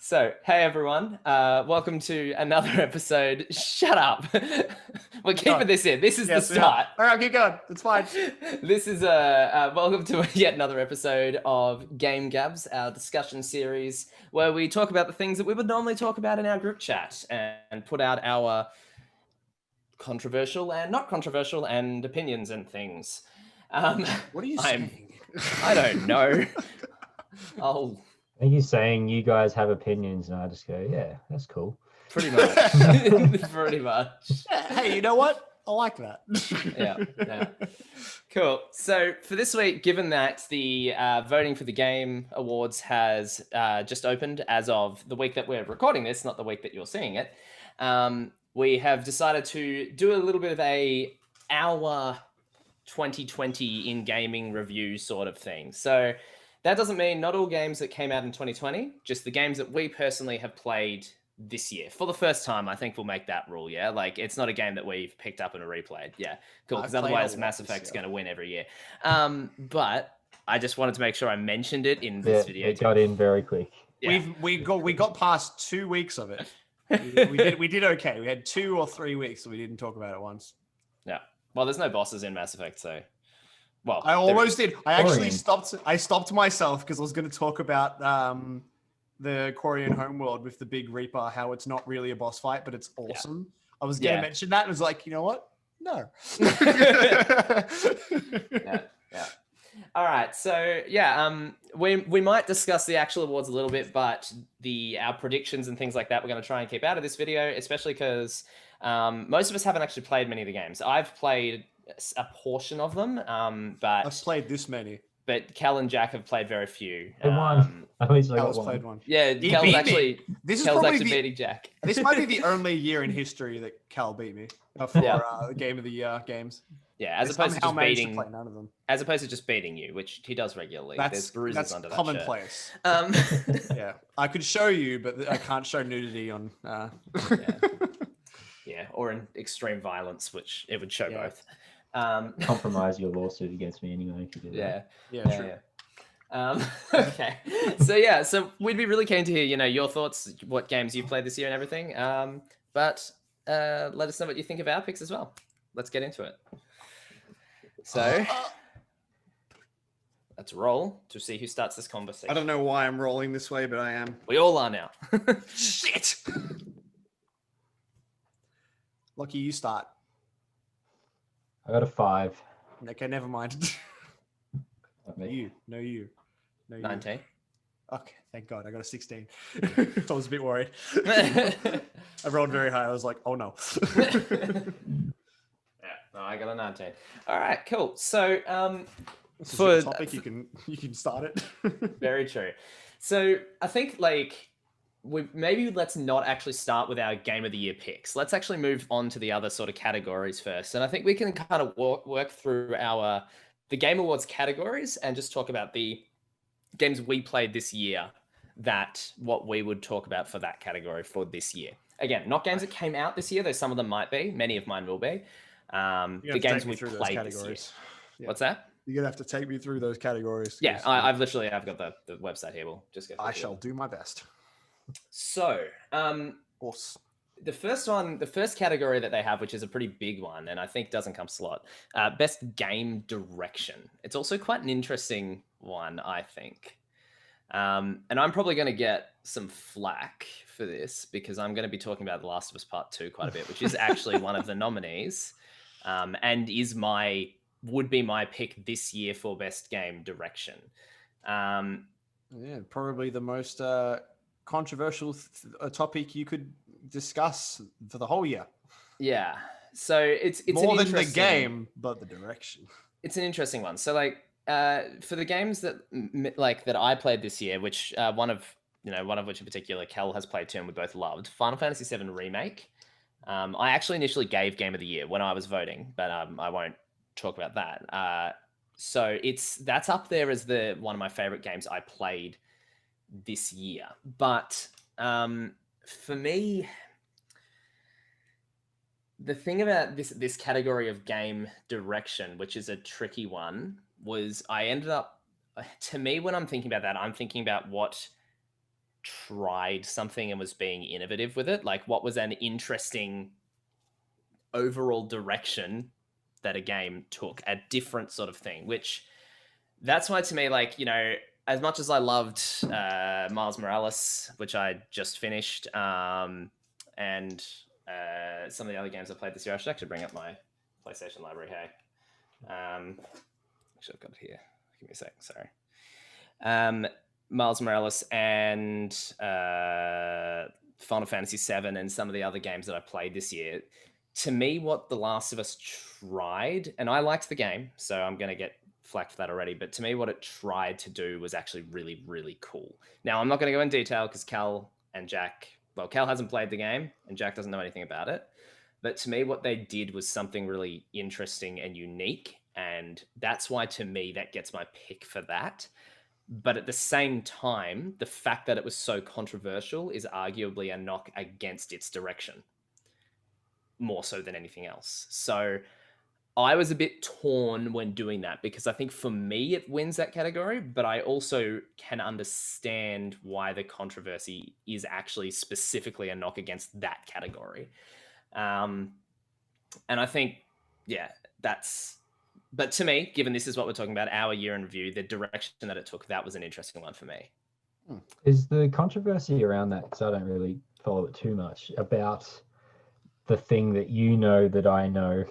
So, hey everyone, welcome to another episode. Shut up. We're keeping this in. This is the start. All right, keep going. It's fine. This is welcome to yet another episode of Gabs, our discussion series where we talk about the things that we would normally talk about in our group chat and put out our controversial and not controversial and opinions and things. What are you saying? I don't know. Oh. Are you saying you guys have opinions and I just go, yeah, that's cool? Pretty much. Pretty much. Hey, you know what? I like that. Yeah. Cool. So for this week, given that the voting for the Game Awards has just opened as of the week that we're recording this, not the week that you're seeing it, we have decided to do a little bit of our 2020 in gaming review sort of thing. So that doesn't mean not all games that came out in 2020, just the games that we personally have played this year. For the first time, I think we'll make that rule, yeah? Like, it's not a game that we've picked up and replayed. Yeah, cool, because otherwise Mass Effect's going to win every year. But I just wanted to make sure I mentioned it in this video. It got in very quick. Yeah. We got past 2 weeks of it. We did okay. We had 2 or 3 weeks that we didn't talk about it once. Yeah. Well, there's no bosses in Mass Effect, so... Well, I almost did. I actually stopped. I stopped myself because I was going to talk about the Korean homeworld with the Big Reaper, how it's not really a boss fight, but it's awesome. Yeah. I was going to mention that and was like, you know what? No. Yeah. All right. So we might discuss the actual awards a little bit, but our predictions and things like that we're going to try and keep out of this video, especially because most of us haven't actually played many of the games. I've played a portion of them, but I've played this many. But Cal and Jack have played very few. One. At least I got played one. Yeah, Cal's actually beating Jack. This might be the only year in history that Cal beat me for Game of the Year games. Yeah, as opposed to just beating none of them. As opposed to just beating you, which he does regularly. There's bruises under that commonplace. Yeah, I could show you, but I can't show nudity on. Yeah, or in extreme violence, which it would show both. Compromise your lawsuit against me anyway if you do that. Yeah. Okay. So we'd be really keen to hear, your thoughts, what games you've played this year and everything. But let us know what you think of our picks as well. Let's get into it. So let's roll to see who starts this conversation. I don't know why I'm rolling this way, but I am. We all are now. Shit. Lucky you start. I got a 5. Okay, never mind. You. 19. Okay, thank God. I got a 16. I was a bit worried. I rolled very high. I was like, oh no. I got a 19. All right, cool. So for your topic, you can start it. Very true. So I think let's not actually start with our Game of the Year picks. Let's actually move on to the other sort of categories first. And I think we can kind of work through the Game Awards categories and just talk about the games we played this year, what we would talk about for that category for this year. Again, not games that came out this year, though some of them might be. Many of mine will be. The games we played this year. Yeah. What's that? You're going to have to take me through those categories. Yeah, I've got the website here. We'll just go through I shall do my best. So, the first category that they have, which is a pretty big one, and I think doesn't come slot, best game direction. It's also quite an interesting one, I think. And I'm probably going to get some flack for this because I'm going to be talking about The Last of Us Part 2 quite a bit, which is actually one of the nominees, and would be my pick this year for best game direction. Probably the most controversial topic you could discuss for the whole year. Yeah, so it's more than the game, but the direction. It's an interesting one. So for the games that I played this year, which one of which in particular Kel has played too, and we both loved, Final Fantasy VII Remake. I actually initially gave Game of the Year when I was voting, but I won't talk about that. So that's up there as one of my favorite games I played this year. But for me, the thing about this category of game direction, which is a tricky one, was I ended up, to me, when I'm thinking about that, I'm thinking about what tried something and was being innovative with it. Like, what was an interesting overall direction that a game took, a different sort of thing, which that's why to me, like, you know, as much as I loved Miles Morales, which I just finished, and some of the other games I played this year, I should actually bring up my PlayStation library. Hey, actually, I've got it here. Give me a second. Sorry. Miles Morales and Final Fantasy VII and some of the other games that I played this year. To me, what The Last of Us tried, and I liked the game, so I'm going to get flack for that already, but to me, what it tried to do was actually really, really cool. Now, I'm not going to go in detail because Cal and Jack, well, Cal hasn't played the game and Jack doesn't know anything about it. But to me, what they did was something really interesting and unique. And that's why, to me, that gets my pick for that. But at the same time, the fact that it was so controversial is arguably a knock against its direction, more so than anything else. So I was a bit torn when doing that because I think for me, it wins that category, but I also can understand why the controversy is actually specifically a knock against that category. And I think, yeah, but to me, given this is what we're talking about, our year in review, the direction that it took, that was an interesting one for me. Is the controversy around that, because I don't really follow it too much, about the thing that you know that I know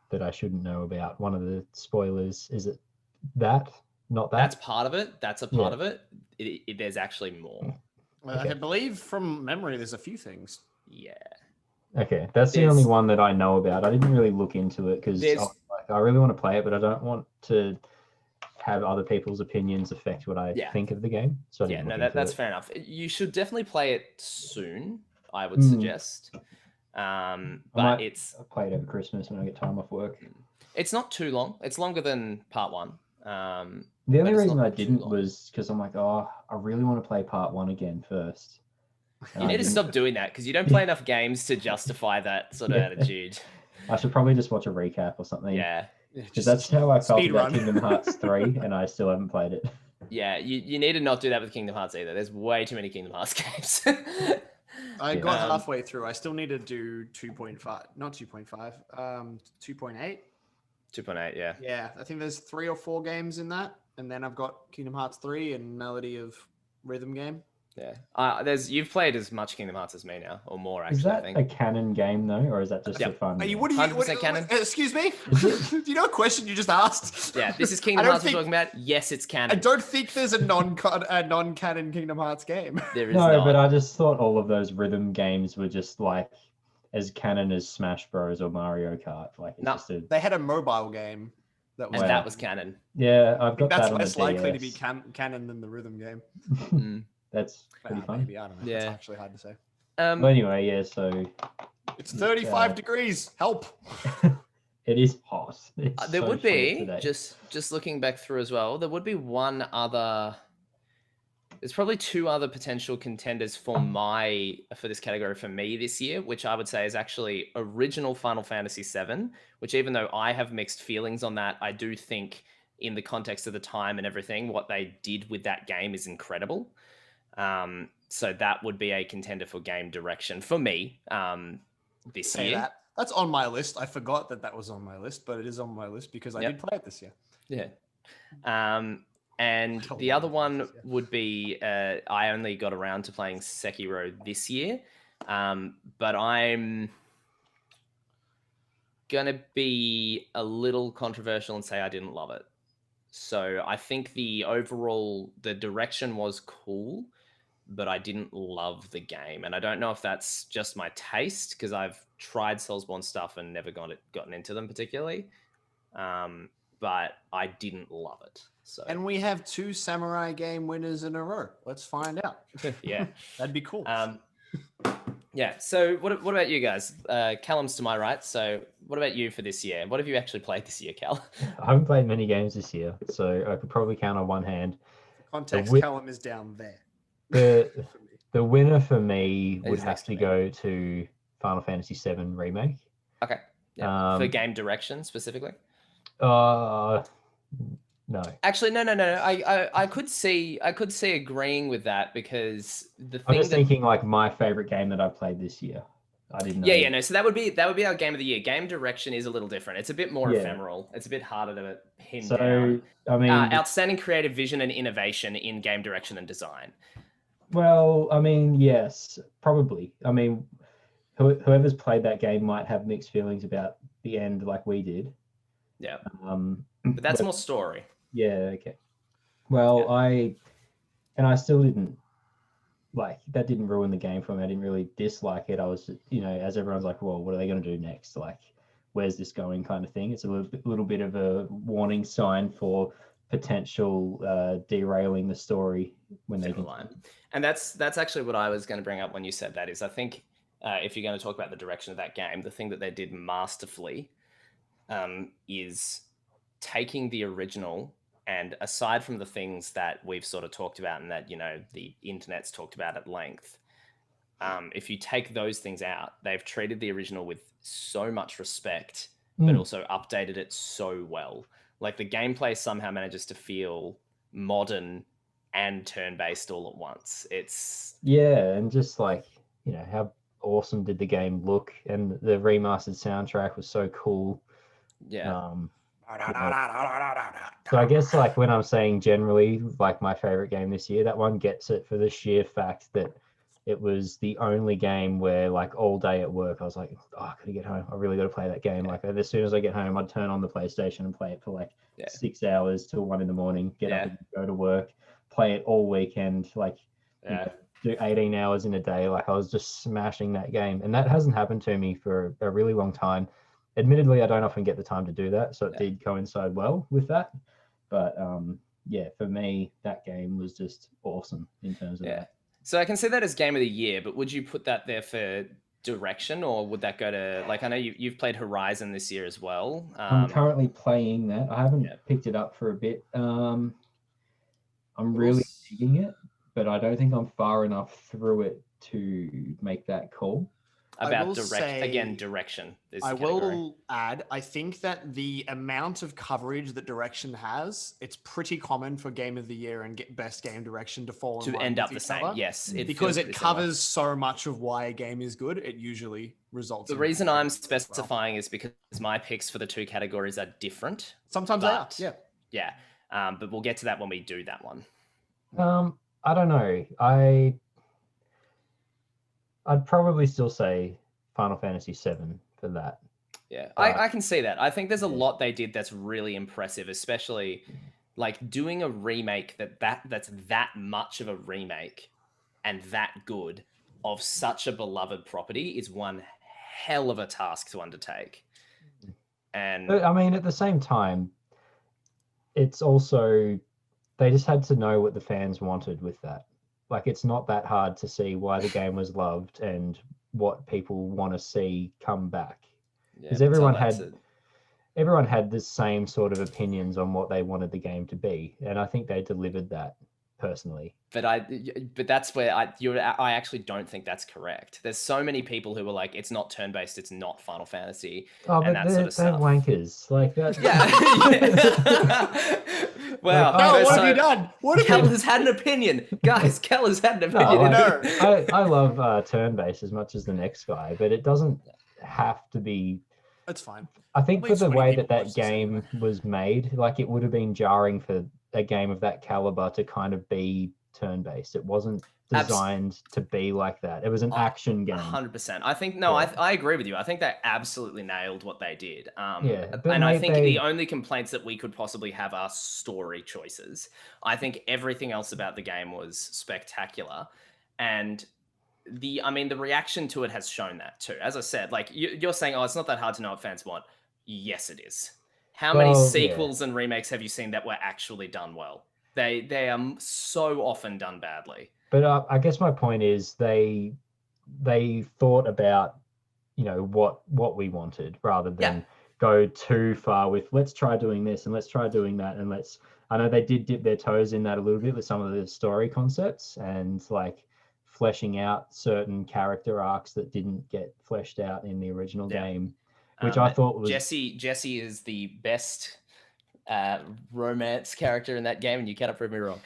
that I shouldn't know about? One of the spoilers, is it that? Not that? That's part of it. That's a part of it. There's actually more. I believe from memory, there's a few things. Yeah. Okay, that's the only one that I know about. I didn't really look into it because I really want to play it, but I don't want to have other people's opinions affect what I think of the game. So that's fair enough. You should definitely play it soon, I would suggest. But I'll play it over Christmas when I get time off work. It's not too long. It's longer than part one. The only reason I didn't was because I'm like, I really want to play part one again first. You need to stop doing that because you don't play enough games to justify that sort of attitude. I should probably just watch a recap or something. Yeah. Because that's how I felt about Kingdom Hearts 3, and I still haven't played it. Yeah, you need to not do that with Kingdom Hearts either. There's way too many Kingdom Hearts games. I got halfway through. I still need to do 2.5, not 2.5, 2.8. 2.8, yeah. Yeah, I think there's 3 or 4 games in that. And then I've got Kingdom Hearts 3 and Melody of Rhythm game. Yeah. You've played as much Kingdom Hearts as me now, or more, actually. Is that I think. a canon game, though, or is that just for fun? Are you, 100% canon. Excuse me? Do you know a question you just asked? Yeah, this is Kingdom Hearts we're talking about. Yes, it's canon. I don't think there's a non-canon Kingdom Hearts game. There is not. But I just thought all of those rhythm games were just like as canon as Smash Bros. Or Mario Kart. Like They had a mobile game. That was canon. Yeah, I've got that on less the likely DS. to be canon than the rhythm game. That's pretty fun. Maybe, I don't know. Yeah. It's actually hard to say. Well, anyway, so it's 35 degrees. Help. It is hot. There would be just looking back through as well. There would be one other. There's probably 2 other potential contenders for this category for me this year, which I would say is actually original Final Fantasy VII, which even though I have mixed feelings on that, I do think in the context of the time and everything, what they did with that game is incredible. So that would be a contender for game direction for me this year. That's on my list. I forgot that was on my list, but it is on my list because I did play it this year. Yeah. And the other one would be I only got around to playing Sekiro this year, but I'm going to be a little controversial and say I didn't love it. So I think the direction was cool, but I didn't love the game. And I don't know if that's just my taste because I've tried Soulsborne stuff and never gotten into them particularly. But I didn't love it. So. And we have 2 Samurai game winners in a row. Let's find out. Yeah. That'd be cool. Yeah. So what about you guys? Callum's to my right. So what about you for this year? What have you actually played this year, Cal? I haven't played many games this year, so I could probably count on one hand. For context, Callum is down there. The winner for me would have to go to Final Fantasy VII Remake. Okay. Yeah. For game direction specifically? No. Actually, no. I could see agreeing with that because the I'm thing just thinking like my favorite game that I played this year. I didn't know. Yeah, no. So that would be our game of the year. Game direction is a little different. It's a bit more Yeah. ephemeral. It's a bit harder to pin So, down. I mean, Outstanding creative vision and innovation in game direction and design. well, I mean, yes, probably. I mean, whoever's played that game might have mixed feelings about the end, like we did. Yeah. But that's but- more story. Yeah. Okay. Well, Yeah. I still didn't like that. Didn't ruin the game for me. I didn't really dislike it. I was, as everyone's like, well, what are they going to do next? Like, where's this going, kind of thing. It's a little bit of a warning sign for potential derailing the story when they line. And that's actually what I was going to bring up when you said that. Is I think if you're going to talk about the direction of that game, the thing that they did masterfully is taking the original, and aside from the things that we've sort of talked about and that the internet's talked about at length, if you take those things out, they've treated the original with so much respect, but also updated it so well. Like the gameplay somehow manages to feel modern and turn-based all at once. It's and just like how awesome did the game look, and the remastered soundtrack was so cool. So I guess like when I'm saying generally like my favorite game this year, that one gets it for the sheer fact that it was the only game where like all day at work I was like, oh, I gotta get home, I really gotta play that game. Like as soon as I get home, I'd turn on the PlayStation and play it for like 6 hours till 1 a.m, get up and go to work, play it all weekend, like do 18 hours in a day. Like I was just smashing that game, and that hasn't happened to me for a really long time. Admittedly, I don't often get the time to do that, so it did coincide well with that. But for me, that game was just awesome in terms of that. So I can see that as game of the year, but would you put that there for direction, or would that go to, like, I know you've played Horizon this year as well. I'm currently playing that. I haven't picked it up for a bit. I'm really digging it, but I don't think I'm far enough through it to make that call. About direction. I will add, I think that the amount of coverage that direction has, it's pretty common for game of the year and best game direction to fall in line end with up the same. other. Yes, because it covers so much of why a game is good. It usually results. The reason I'm specifying is because my picks for the two categories are different. Sometimes they are. Yeah. But we'll get to that when we do that one. I don't know. I'd probably still say Final Fantasy VII for that. Yeah, I can see that. I think there's a lot they did that's really impressive, especially like doing a remake that's that much of a remake and that good of such a beloved property is one hell of a task to undertake. And I mean, at the same time, it's also they just had to know what the fans wanted with that. Like, it's not that hard to see why the game was loved and what people want to see come back. Because everyone had the same sort of opinions on what they wanted the game to be, and I think they delivered that personally. But that's where I actually don't think that's correct. There's so many people who were like, it's not turn-based, it's not Final Fantasy, and that sort of stuff. They're wankers like that. Well, what have you done? Kel has had an opinion, guys. Kel has had an opinion. I love turn-based as much as the next guy, but it doesn't have to be. That's fine. I think for the way that game was made, like it would have been jarring for a game of that caliber to kind of be turn-based. It wasn't designed to be like that. It was an action game. 100%. I think I agree with you. I think they absolutely nailed what they did. And I think the only complaints that we could possibly have are story choices. I think everything else about the game was spectacular, and the reaction to it has shown that too. As I said, like you're saying, oh, it's not that hard to know what fans want. Yes, it is. How many sequels and remakes have you seen that were actually done well? They are so often done badly. But I guess my point is they thought about what we wanted rather than go too far with let's try doing this and let's try doing that and I know they did dip their toes in that a little bit with some of the story concepts and like fleshing out certain character arcs that didn't get fleshed out in the original game, which I thought was Jesse is the best romance character in that game, and you cannot prove me wrong.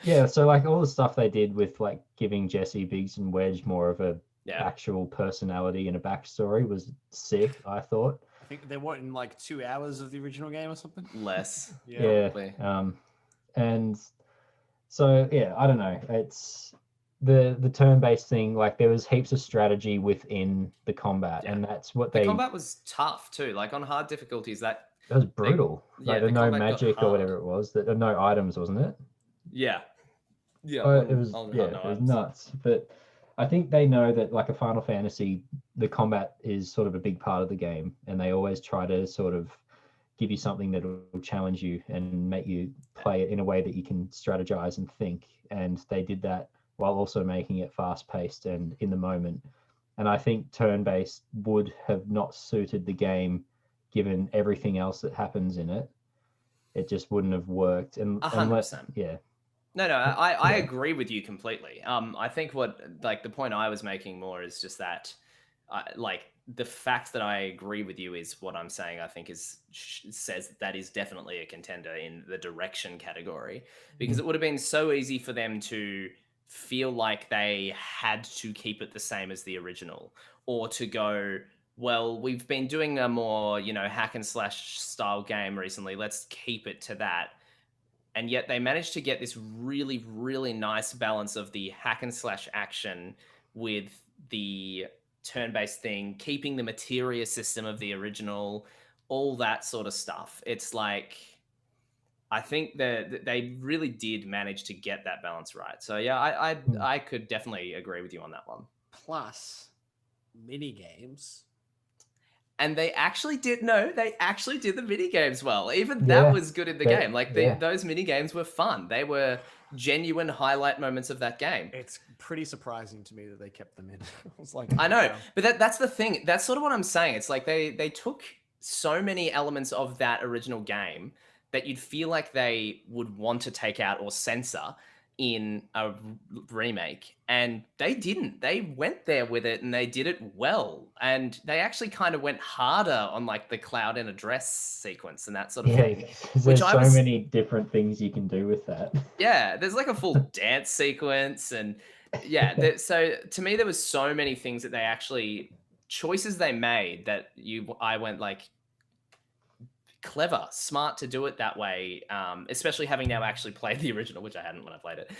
Yeah, so like all the stuff they did with like giving Jesse, Biggs, and Wedge more of a actual personality and a backstory was sick, I thought. I think they were in like 2 hours of the original game or something. Less. Yeah. And so yeah, I don't know. It's the turn-based thing. Like there was heaps of strategy within the combat, and that's what the combat was tough too. Like on hard difficulties, that was brutal. Like the no magic or whatever it was. That no items, wasn't it? Yeah. It was nuts. But I think they know that like a Final Fantasy, the combat is sort of a big part of the game, and they always try to sort of give you something that will challenge you and make you play it in a way that you can strategize and think. And they did that while also making it fast-paced and in the moment. And I think turn-based would have not suited the game given everything else that happens in it. It just wouldn't have worked. And 100%. Yeah. No, I agree with you completely. I think the point I was making more is just that, like the fact that I agree with you is what I'm saying. I think says that is definitely a contender in the direction category, because it would have been so easy for them to feel like they had to keep it the same as the original, or to go, well, we've been doing a more hack and slash style game recently. Let's keep it to that. And yet they managed to get this really, really nice balance of the hack and slash action with the turn-based thing, keeping the materia system of the original, all that sort of stuff. It's like, I think that they really did manage to get that balance right. So yeah, I could definitely agree with you on that one. Plus, mini games. And they actually did the mini games well. Even that was good in the game. Like those mini games were fun. They were genuine highlight moments of that game. It's pretty surprising to me that they kept them in. I was like, I know, but that's the thing. That's sort of what I'm saying. It's like they took so many elements of that original game that you'd feel like they would want to take out or censor in a remake, and they didn't. They went there with it and they did it well, and they actually kind of went harder on like the cloud in a dress sequence and that sort of thing. There's so many different things you can do with that. Yeah, there's like a full dance sequence, and so to me there was so many things that they actually choices they made that I went like, clever, smart to do it that way, especially having now actually played the original, which I hadn't when I played it.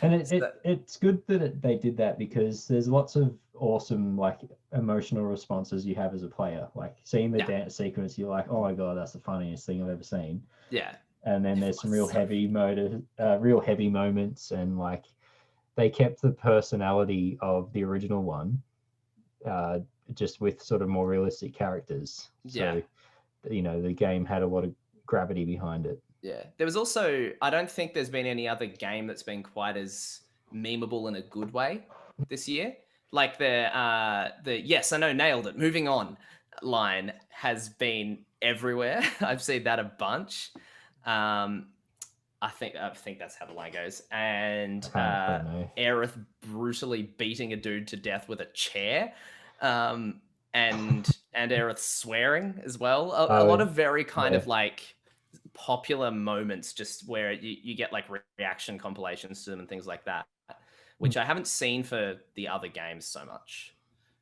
And it's good that they did that, because there's lots of awesome like emotional responses you have as a player. Like seeing the dance sequence, you're like, oh my god, that's the funniest thing I've ever seen. Yeah. And then there's some real heavy moments, and like they kept the personality of the original one, just with sort of more realistic characters. So the game had a lot of gravity behind it. Yeah. There was also, I don't think there's been any other game that's been quite as memeable in a good way this year. Like the yes, I know, nailed it, moving on line has been everywhere. I've seen that a bunch. I think that's how the line goes. And Aerith brutally beating a dude to death with a chair. And Aerith swearing as well. A lot of very kind of like popular moments, just where you get like reaction compilations to them and things like that, which I haven't seen for the other games so much.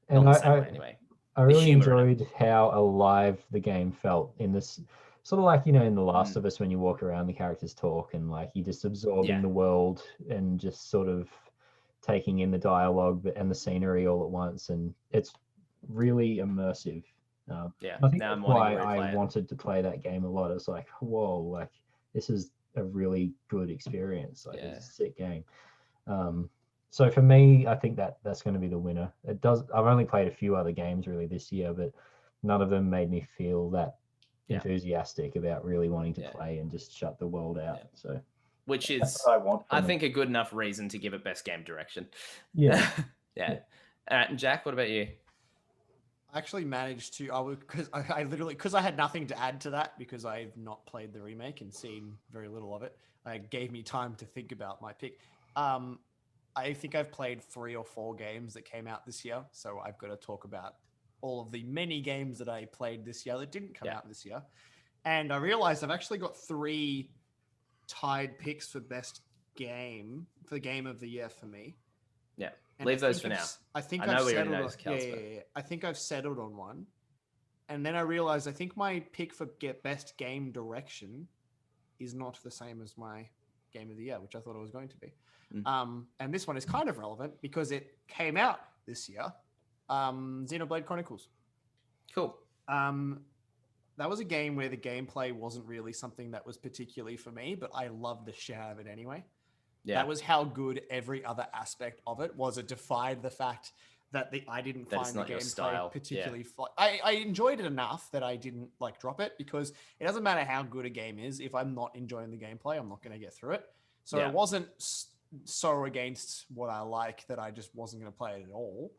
And I really enjoyed how alive the game felt in this, sort of like, in The Last of Us, when you walk around, the characters talk, and like you just absorbing the world and just sort of taking in the dialogue and the scenery all at once, and it's really immersive. I think that's why I wanted to play that game a lot. It's like, whoa, like this is a really good experience. Like it's a sick game. So for me, I think that's going to be the winner. I've only played a few other games really this year, but none of them made me feel that enthusiastic about really wanting to play and just shut the world out. So, which is, I think, a good enough reason to give it best game direction. Yeah. All right, and Jack, what about you? I actually managed to, because I had nothing to add to that, because I've not played the remake and seen very little of it. It gave me time to think about my pick. I think I've played 3 or 4 games that came out this year, so I've got to talk about all of the many games that I played this year that didn't come out this year. And I realized I've actually got 3 tied picks for best game, for the game of the year for me. Yeah. And Leave those for now. I think I know I've we already settled know on, this counts, but- I think I've settled on one. And then I realized I think my pick for best game direction is not the same as my game of the year, which I thought it was going to be. And this one is kind of relevant because it came out this year. Xenoblade Chronicles. Cool. That was a game where the gameplay wasn't really something that was particularly for me, but I loved the shit out of it anyway. Yeah. That was how good every other aspect of it was. It defied the fact that I didn't That it's find the not your gameplay style. particularly fun. I enjoyed it enough that I didn't like drop it, because it doesn't matter how good a game is. If I'm not enjoying the gameplay, I'm not going to get through it. So it wasn't so against what I like that I just wasn't going to play it at all.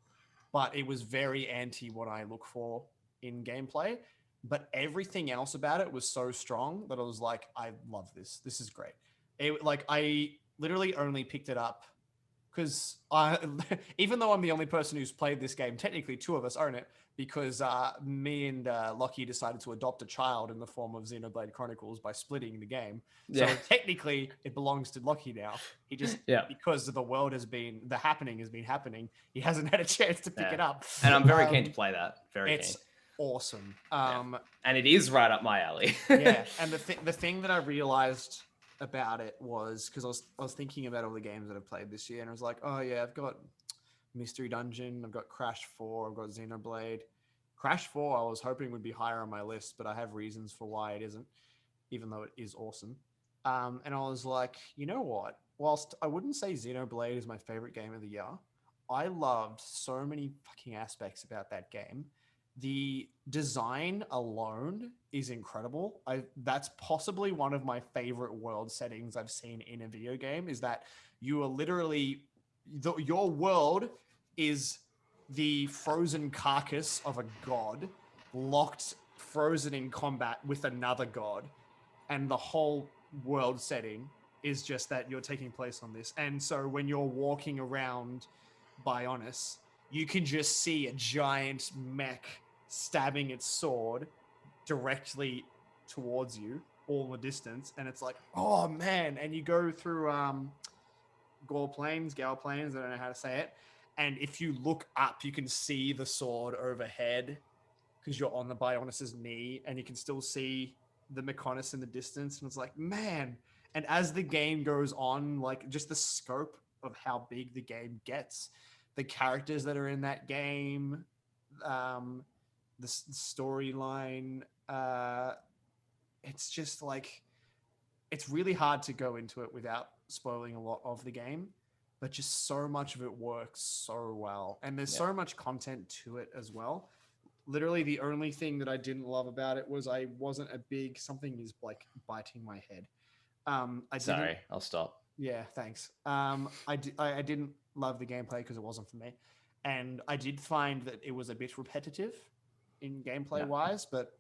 But it was very anti what I look for in gameplay. But everything else about it was so strong that I was like, I love this. This is great. I literally only picked it up because even though I'm the only person who's played this game, technically 2 of us own it, because me and Lockie decided to adopt a child in the form of Xenoblade Chronicles by splitting the game. So technically it belongs to Lockie now. He just, because the happening has been happening, he hasn't had a chance to pick it up. And I'm very keen to play that. Very keen. Awesome. And it is right up my alley. And the thing that I realized about it was, because I was thinking about all the games that I've played this year, and I was like, oh yeah, I've got Mystery Dungeon, I've got Crash 4, I've got Xenoblade. Crash 4 I was hoping would be higher on my list, but I have reasons for why it isn't, even though it is awesome. And I was like, you know what? Whilst I wouldn't say Xenoblade is my favorite game of the year, I loved so many fucking aspects about that game. The design alone is incredible. That's possibly one of my favorite world settings I've seen in a video game, is that you are literally, your world is the frozen carcass of a god, frozen in combat with another god. And the whole world setting is just that you're taking place on this. And so when you're walking around Bionis, you can just see a giant mech stabbing its sword directly towards you all the distance, and it's like, oh man. And you go through Gaur Plains, I don't know how to say it, and if you look up you can see the sword overhead because you're on the Bionis's knee, and you can still see the Mechonis in the distance, and it's like, man. And as the game goes on, like, just the scope of how big the game gets, the characters that are in that game, the storyline, it's just like, it's really hard to go into it without spoiling a lot of the game, but just so much of it works so well, and there's so much content to it as well. Literally the only thing that I didn't love about it was I wasn't a big, something is like biting my head. Sorry, I'll stop. Yeah, thanks. I didn't love the gameplay because it wasn't for me, and I did find that it was a bit repetitive in gameplay wise, but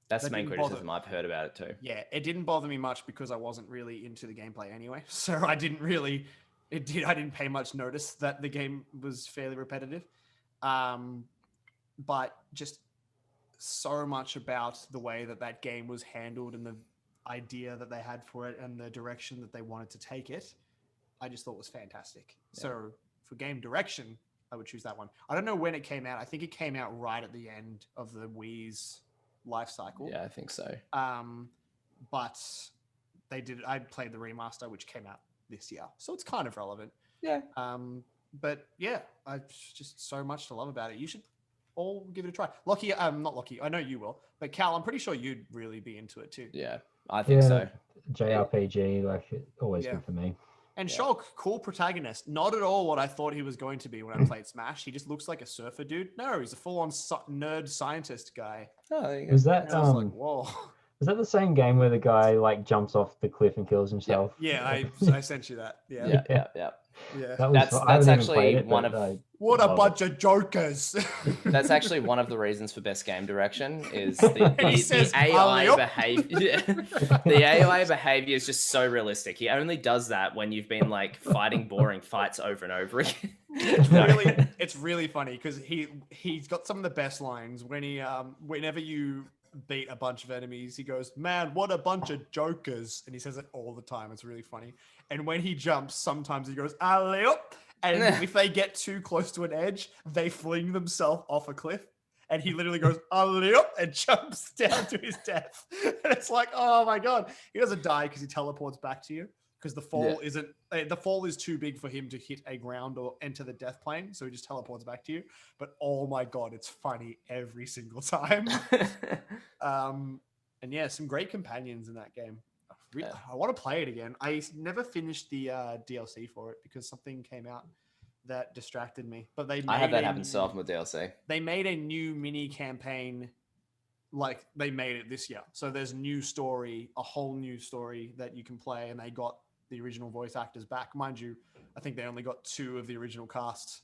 that's the main criticism I've heard about it too. Yeah, it didn't bother me much because I wasn't really into the gameplay anyway. So I didn't pay much notice that the game was fairly repetitive. But just so much about the way that game was handled and the idea that they had for it and the direction that they wanted to take it, I just thought was fantastic. Yeah. So for game direction, I would choose that one. I don't know when it came out. I think it came out right at the end of the Wii's life cycle. Yeah, I think so. But I played the remaster, which came out this year, so it's kind of relevant. Yeah. But yeah, I've just so much to love about it. You should all give it a try. Lockie, not Lockie, I know you will, but Cal, I'm pretty sure you'd really be into it too. Yeah, I think so. JRPG, like, always good for me. And Shulk, cool protagonist. Not at all what I thought he was going to be when I played Smash. He just looks like a surfer dude. No, he's a full-on nerd scientist guy. Oh, there you go. Is that I was like, whoa. Is that the same game where the guy like jumps off the cliff and kills himself? Yeah, I sent you that. Yeah. That's actually one of what a bunch of jokers. That's actually one of the reasons for best game direction is the AI behavior. The AI behavior is just so realistic. He only does that when you've been like fighting boring fights over and over again. It's really funny because he's got some of the best lines when he whenever you beat a bunch of enemies, he goes, "Man, what a bunch of jokers!" And he says it all the time. It's really funny. And when he jumps, sometimes he goes, "Alley-oop." And if they get too close to an edge, they fling themselves off a cliff. And he literally goes, "Alley-oop," and jumps down to his death. And it's like, oh my God. He doesn't die because he teleports back to you. Because the fall is too big for him to hit a ground or enter the death plane, so he just teleports back to you. But oh my God, it's funny every single time. And yeah, some great companions in that game. I want to play it again. I never finished the DLC for it because something came out that distracted me. But I had that happen so often with DLC. They made a new mini campaign. Like they made it this year. So there's a whole new story that you can play, and they got the original voice actors back. Mind you, I think they only got 2 of the original cast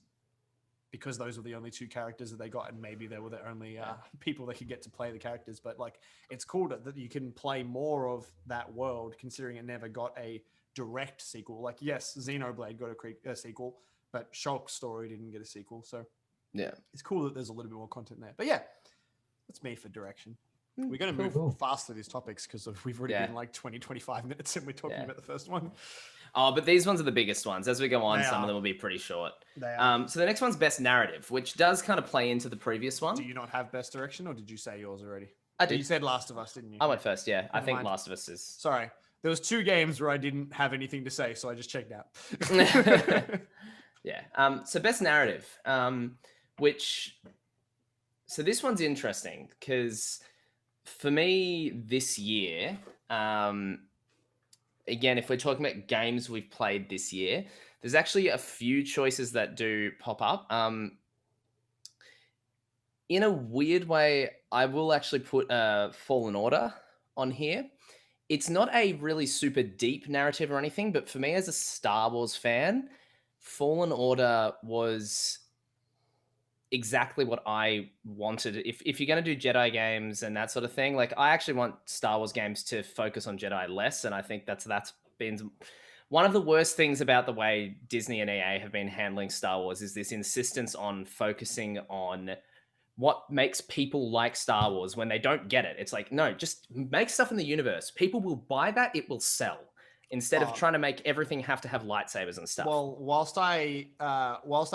because those were the only 2 characters that they got, and maybe they were the only people that could get to play the characters. But like, it's cool that you can play more of that world, considering it never got a direct sequel. Like, yes, Xenoblade got a sequel, but Shulk's story didn't get a sequel. So yeah, it's cool that there's a little bit more content there. But yeah, that's me for direction. We're going to move fast through these topics because we've already been like 20, 25 minutes and we're talking about the first one. Oh, but these ones are the biggest ones. As we go on, some of them will be pretty short. So the next one's best narrative, which does kind of play into the previous one. Do you not have best direction, or did you say yours already? I did. You said Last of Us, didn't you? I went first, yeah. I think Last of Us is... Sorry. There was 2 games where I didn't have anything to say, so I just checked out. Yeah. So best narrative, which... So this one's interesting because for me this year, again, if we're talking about games we've played this year, there's actually a few choices that do pop up. In a weird way, I will actually put Fallen Order on here. It's not a really super deep narrative or anything, but for me as a Star Wars fan, Fallen Order was exactly what I wanted. If you're going to do Jedi games and that sort of thing, like I actually want Star Wars games to focus on Jedi less, and I think that's been one of the worst things about the way Disney and EA have been handling Star Wars is this insistence on focusing on what makes people like Star Wars when they don't get it. It's like, no, just make stuff in the universe. People will buy that, it will sell. Instead of trying to make everything have to have lightsabers and stuff. Well, whilst I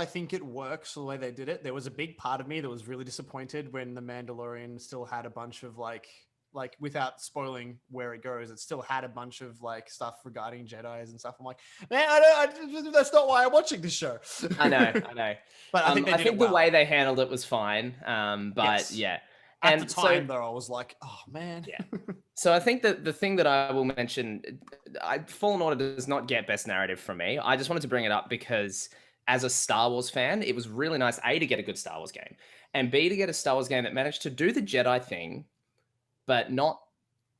think it works the way they did it, there was a big part of me that was really disappointed when The Mandalorian still had a bunch of like without spoiling where it goes, it still had a bunch of like stuff regarding Jedis and stuff. I'm like, man, that's not why I'm watching this show. I know. But I think the way they handled it was fine. But yeah. At the time, though, I was like, oh, man. Yeah. So I think that the thing that I will mention, Fallen Order does not get best narrative from me. I just wanted to bring it up because as a Star Wars fan, it was really nice, A, to get a good Star Wars game, and B, to get a Star Wars game that managed to do the Jedi thing, but not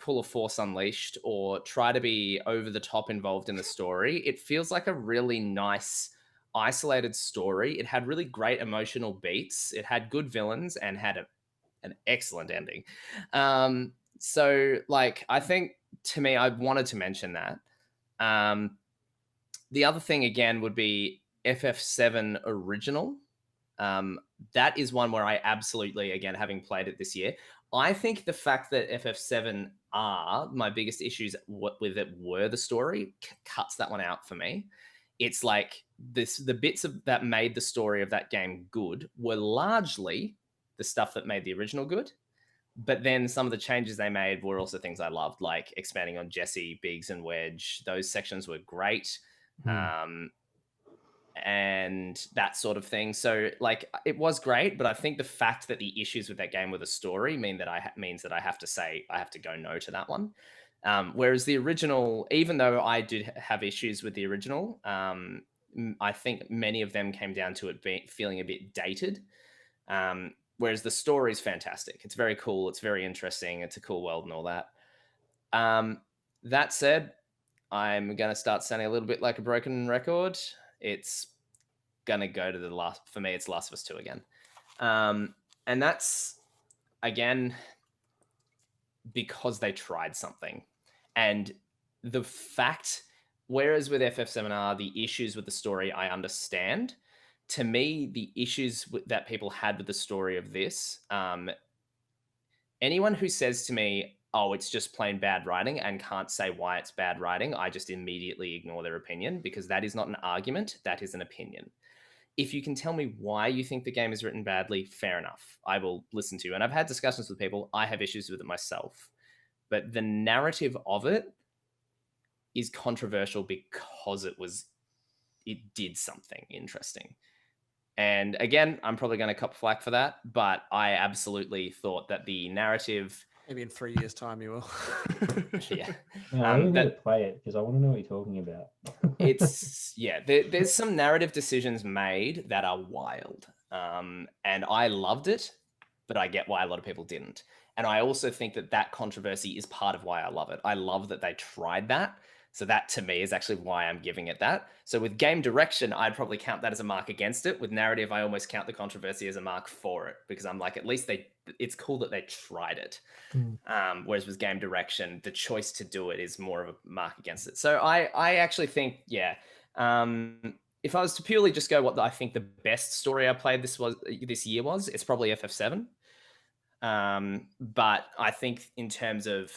pull a Force Unleashed or try to be over the top involved in the story. It feels like a really nice, isolated story. It had really great emotional beats. It had good villains and had an excellent ending. So like, I think to me, I wanted to mention that. The other thing again would be FF7 original. That is one where I absolutely, again, having played it this year, I think the fact that FF7 my biggest issues with it were the story cuts that one out for me. It's like the bits that made the story of that game good were largely the stuff that made the original good. But then some of the changes they made were also things I loved, like expanding on Jesse, Biggs, and Wedge. Those sections were great. And that sort of thing. So like it was great, but I think the fact that the issues with that game with the story means that I have to go no to that one. Whereas the original, even though I did have issues with the original, I think many of them came down to it feeling a bit dated. Whereas the story is fantastic. It's very cool. It's very interesting. It's a cool world and all that. That said, I'm going to start sounding a little bit like a broken record. It's going to go to for me, it's Last of Us 2 again. And that's, again, because they tried something. And the fact, whereas with FF7R, the issues with the story, I understand. To me, the issues that people had with the story of this anyone who says to me, oh, it's just plain bad writing and can't say why it's bad writing, I just immediately ignore their opinion, because that is not an argument, that is an opinion. If you can tell me why you think the game is written badly, fair enough. I will listen to you. And I've had discussions with people. I have issues with it myself. But the narrative of it is controversial because it did something interesting. And again, I'm probably going to cop flack for that, but I absolutely thought that the narrative... Maybe in 3 years' time you will. Yeah. No, I really need to play it because I want to know what you're talking about. There's some narrative decisions made that are wild. And I loved it, but I get why a lot of people didn't. And I also think that controversy is part of why I love it. I love that they tried that. So that to me is actually why I'm giving it that. So with game direction, I'd probably count that as a mark against it. With narrative, I almost count the controversy as a mark for it, because I'm like, at least it's cool that they tried it. Whereas with game direction, the choice to do it is more of a mark against it. So I actually think, if I was to purely just go what I think the best story I played this year was, it's probably FF7. But I think in terms of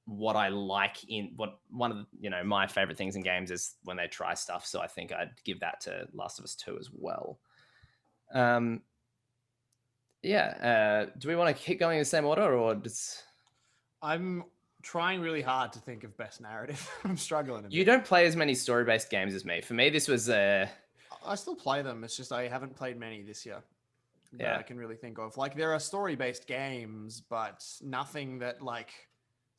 what I like one of the, my favorite things in games is when they try stuff. So I think I'd give that to Last of Us 2 as well. Do we want to keep going in the same order, or just... I'm trying really hard to think of best narrative. I'm struggling a bit. You don't play as many story-based games as me. For me, this was... I still play them. It's just I haven't played many this year that I can really think of. Like, there are story-based games, but nothing that, like,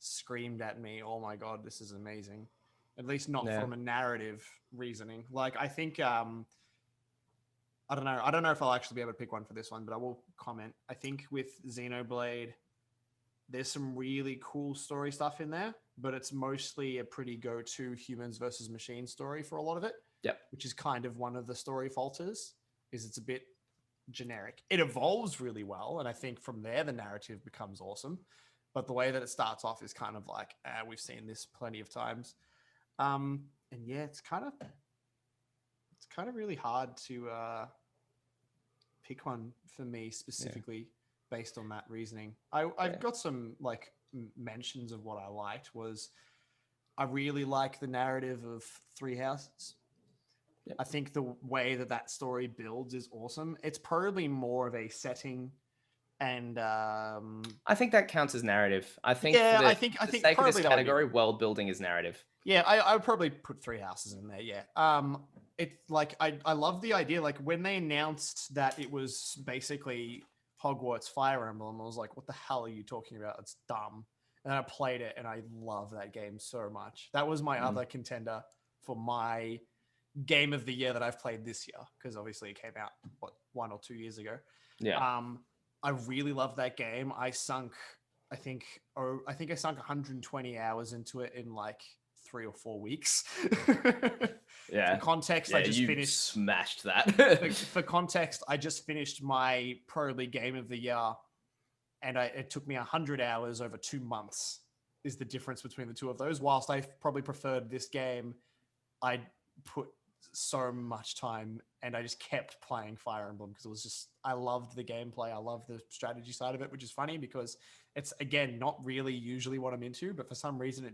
screamed at me, oh my god, this is amazing. At least not from a narrative reasoning. Like, I think... I don't know if I'll actually be able to pick one for this one, but I will comment. I think with Xenoblade, there's some really cool story stuff in there, but it's mostly a pretty go-to humans versus machine story for a lot of it. Yep. Which is kind of one of the story falters, is it's a bit generic. It evolves really well, and I think from there the narrative becomes awesome. But the way that it starts off is kind of like, we've seen this plenty of times. And yeah, it's kind of really hard to pick one for me specifically based on that reasoning. I've got some like mentions of what I liked. Was I really like the narrative of Three Houses. Yep. I think the way that story builds is awesome. It's probably more of a setting, and I think that counts as narrative. I think I think sake of this category, world building is narrative. Yeah, I would probably put Three Houses in there. Yeah. It's like I love the idea. Like when they announced that it was basically Hogwarts Fire Emblem, I was like, what the hell are you talking about? It's dumb. And I played it and I love that game so much. That was my other contender for my game of the year that I've played this year, because obviously it came out 1 or 2 years ago. Yeah. I really love that game. I think I sunk 120 hours into it in like 3 or 4 weeks. Yeah. For context, I just finished. Smashed that. For context, I just finished my probably game of the year, and it took me 100 hours over 2 months. Is the difference between the two of those? Whilst I probably preferred this game, I put so much time and I just kept playing Fire Emblem because it was just, I loved the gameplay. I love the strategy side of it, which is funny because it's, again, not really usually what I'm into, but for some reason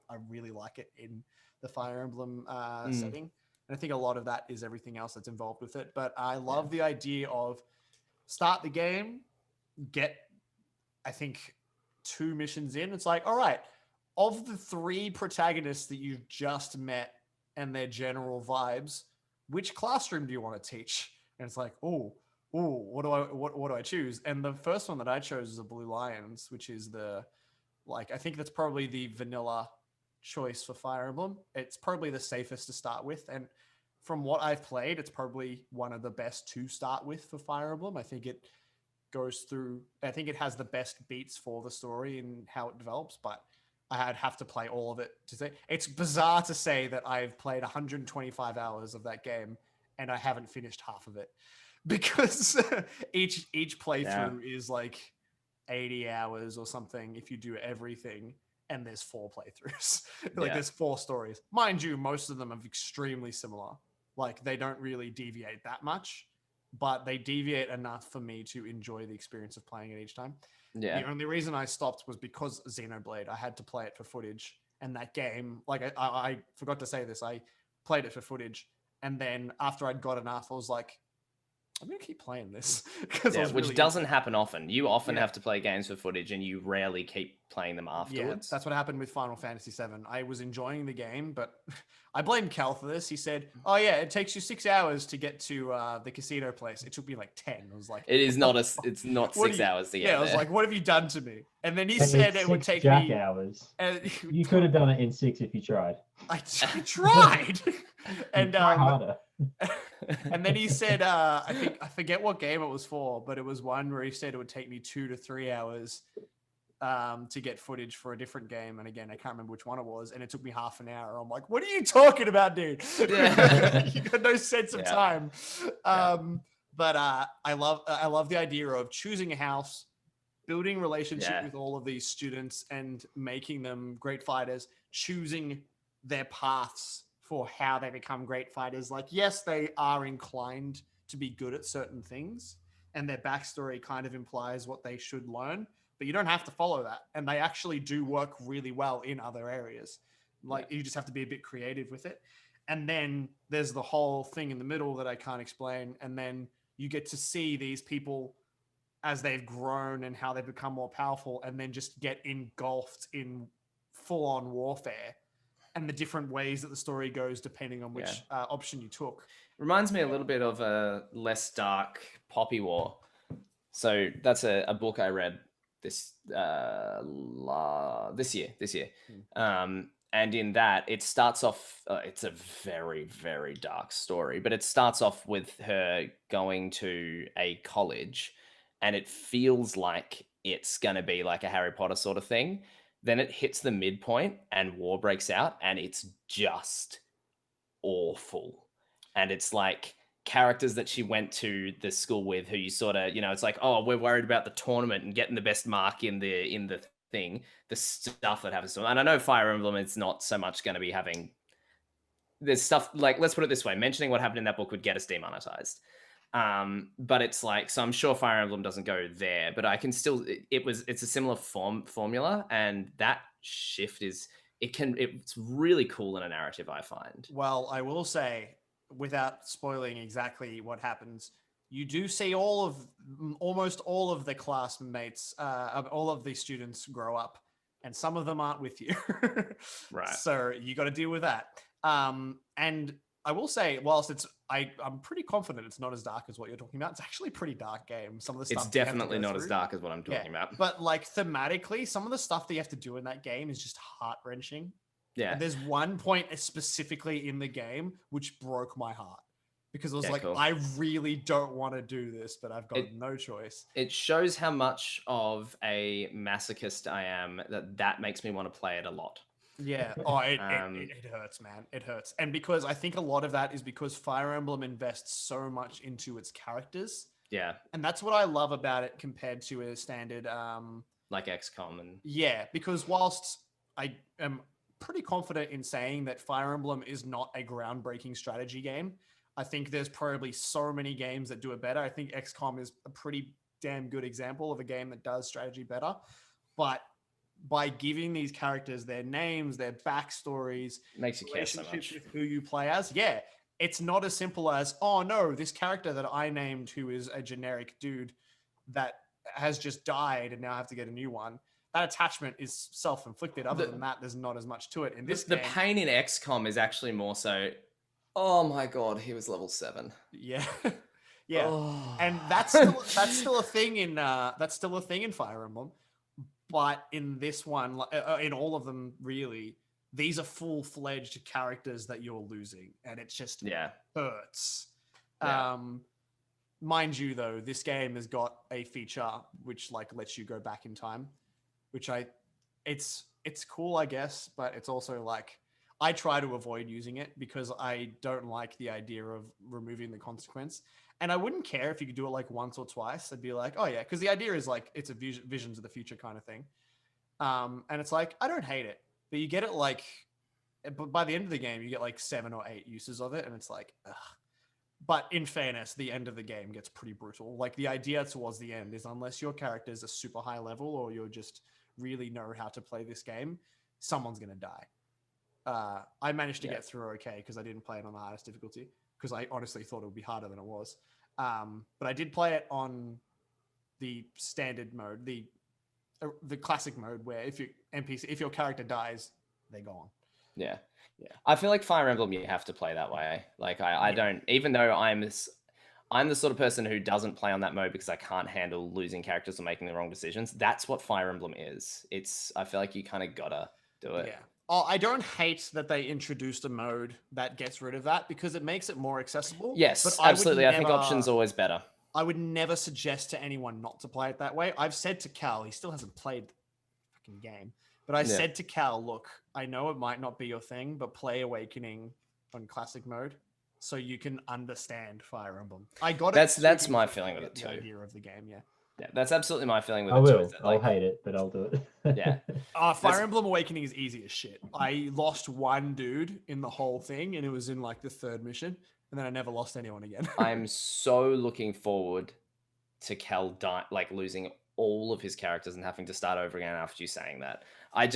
I really like it in the Fire Emblem setting. And I think a lot of that is everything else that's involved with it. But I love the idea of start the game, get, I think, 2 missions in. It's like, all right, of the 3 protagonists that you've just met and their general vibes, which classroom do you want to teach? And it's like, what do I choose? And the first one that I chose is the Blue Lions, which is I think that's probably the vanilla choice for Fire Emblem. It's probably the safest to start with. And from what I've played, it's probably one of the best to start with for Fire Emblem. I think it has the best beats for the story and how it develops, but I'd have to play all of it to say. It's bizarre to say that I've played 125 hours of that game and I haven't finished half of it, because each playthrough is like 80 hours or something if you do everything, and there's 4 playthroughs. There's 4 stories. Mind you, most of them are extremely similar. Like, they don't really deviate that much, but they deviate enough for me to enjoy the experience of playing it each time. Yeah. The only reason I stopped was because Xenoblade. I had to play it for footage, and that game, like I forgot to say this, I played it for footage, and then after I'd got enough, I was like, I'm gonna keep playing this because I was which really doesn't happen often. You often Yeah. have to play games for footage, and you rarely keep playing them afterwards. Yeah, that's what happened with Final Fantasy VII. I was enjoying the game, but I blamed Cal for this. He said, "Oh yeah, it takes you 6 hours to get to the casino place. It took me like 10." I was like, It is "What not the a. fuck? It's not What 6 do you-" hours to get Yeah, I was there. like, "What have you done to me?" And then he And said it's it would 6 take Jack me. hours. And You could have done it in 6 if you tried. I tried, and Try harder. and then he said, I forget what game it was for, but it was one where he said it would take me 2 to 3 hours to get footage for a different game. And again, I can't remember which one it was. And it took me half an hour. I'm like, what are you talking about, dude? Yeah. You got no sense of Yeah. time. Yeah. But I love the idea of choosing a house, building relationship Yeah. with all of these students and making them great fighters, choosing their paths for how they become great fighters. Like, yes, they are inclined to be good at certain things, and their backstory kind of implies what they should learn, but you don't have to follow that. And they actually do work really well in other areas. Like, you just have to be a bit creative with it. And then there's the whole thing in the middle that I can't explain. And then you get to see these people as they've grown and how they've become more powerful, and then just get engulfed in full-on warfare and the different ways that the story goes depending on which option you took. Reminds me a little bit of a less dark Poppy War. So that's a book I read this year. And in that, it starts off. It's a very, very dark story, but it starts off with her going to a college, and it feels like it's gonna be like a Harry Potter sort of thing. Then it hits the midpoint, and war breaks out, and it's just awful. And it's like characters that she went to the school with, who you sort of, it's like, oh, we're worried about the tournament and getting the best mark in the thing, the stuff that happens to them. And I know Fire Emblem is not so much going to be having, there's stuff like, let's put it this way, mentioning what happened in that book would get us demonetized. But it's like, so I'm sure Fire Emblem doesn't go there, but I can still, it's a similar formula, and that shift is, it's really cool in a narrative, I find. Well, I will say, without spoiling exactly what happens, you do see almost all of the classmates, all of the students grow up, and some of them aren't with you. Right. So you got to deal with that. And I will say, whilst I'm pretty confident it's not as dark as what you're talking about. It's actually a pretty dark game. Some of the stuff it's definitely not as dark as what I'm talking about. But like thematically, some of the stuff that you have to do in that game is just heart wrenching. Yeah. And there's one point specifically in the game which broke my heart, because I was like, cool. I really don't want to do this, but I've got no choice. It shows how much of a masochist I am that makes me want to play it a lot. Yeah. Oh, it hurts, man. It hurts. And because I think a lot of that is because Fire Emblem invests so much into its characters. Yeah. And that's what I love about it compared to a standard like XCOM. And yeah, because whilst I am pretty confident in saying that Fire Emblem is not a groundbreaking strategy game, I think there's probably so many games that do it better. I think XCOM is a pretty damn good example of a game that does strategy better. But by giving these characters their names, their backstories, makes you care so much with who you play as, it's not as simple as, oh no, this character that I named, who is a generic dude that has just died and now I have to get a new one. That attachment is self-inflicted. Other than that, there's not as much to it. In this the pain in XCOM is actually more so, oh my god, he was level 7. Yeah. Yeah. Oh. And that's still a thing in Fire Emblem. But in this one, in all of them, really, these are full-fledged characters that you're losing, and it just hurts. Yeah. Mind you, though, this game has got a feature which like lets you go back in time, which it's cool, I guess, but it's also like, I try to avoid using it because I don't like the idea of removing the consequence. And I wouldn't care if you could do it like once or twice. I'd be like, oh yeah, because the idea is like, it's a visions of the future kind of thing. And it's like, I don't hate it, but you get it like, but by the end of the game, you get like 7 or 8 uses of it. And it's like, ugh. But in fairness, the end of the game gets pretty brutal. Like the idea towards the end is unless your character is a super high level or you're just really know how to play this game, someone's going to die. I managed to get through okay because I didn't play it on the hardest difficulty because I honestly thought it would be harder than it was. But I did play it on the standard mode, the classic mode where if your character dies, they're gone. Yeah. I feel like Fire Emblem, you have to play that way. Like I don't, even though I'm the sort of person who doesn't play on that mode because I can't handle losing characters or making the wrong decisions. That's what Fire Emblem is. I feel like you kind of gotta do it. Yeah. Oh, I don't hate that they introduced a mode that gets rid of that because it makes it more accessible. Yes, but absolutely. I think options always better. I would never suggest to anyone not to play it that way. I've said to Cal, he still hasn't played the fucking game, but I said to Cal, look, I know it might not be your thing, but play Awakening on classic mode so you can understand Fire Emblem. I got it. That's my feeling with it too. The idea of the game, Yeah, that's absolutely my feeling with I it will. too. I'll hate it, but I'll do it. Yeah. Fire Emblem Awakening is easy as shit. I lost one dude in the whole thing, and it was in like the 3rd mission, and then I never lost anyone again. I'm so looking forward to Cal losing all of his characters and having to start over again after you saying that. I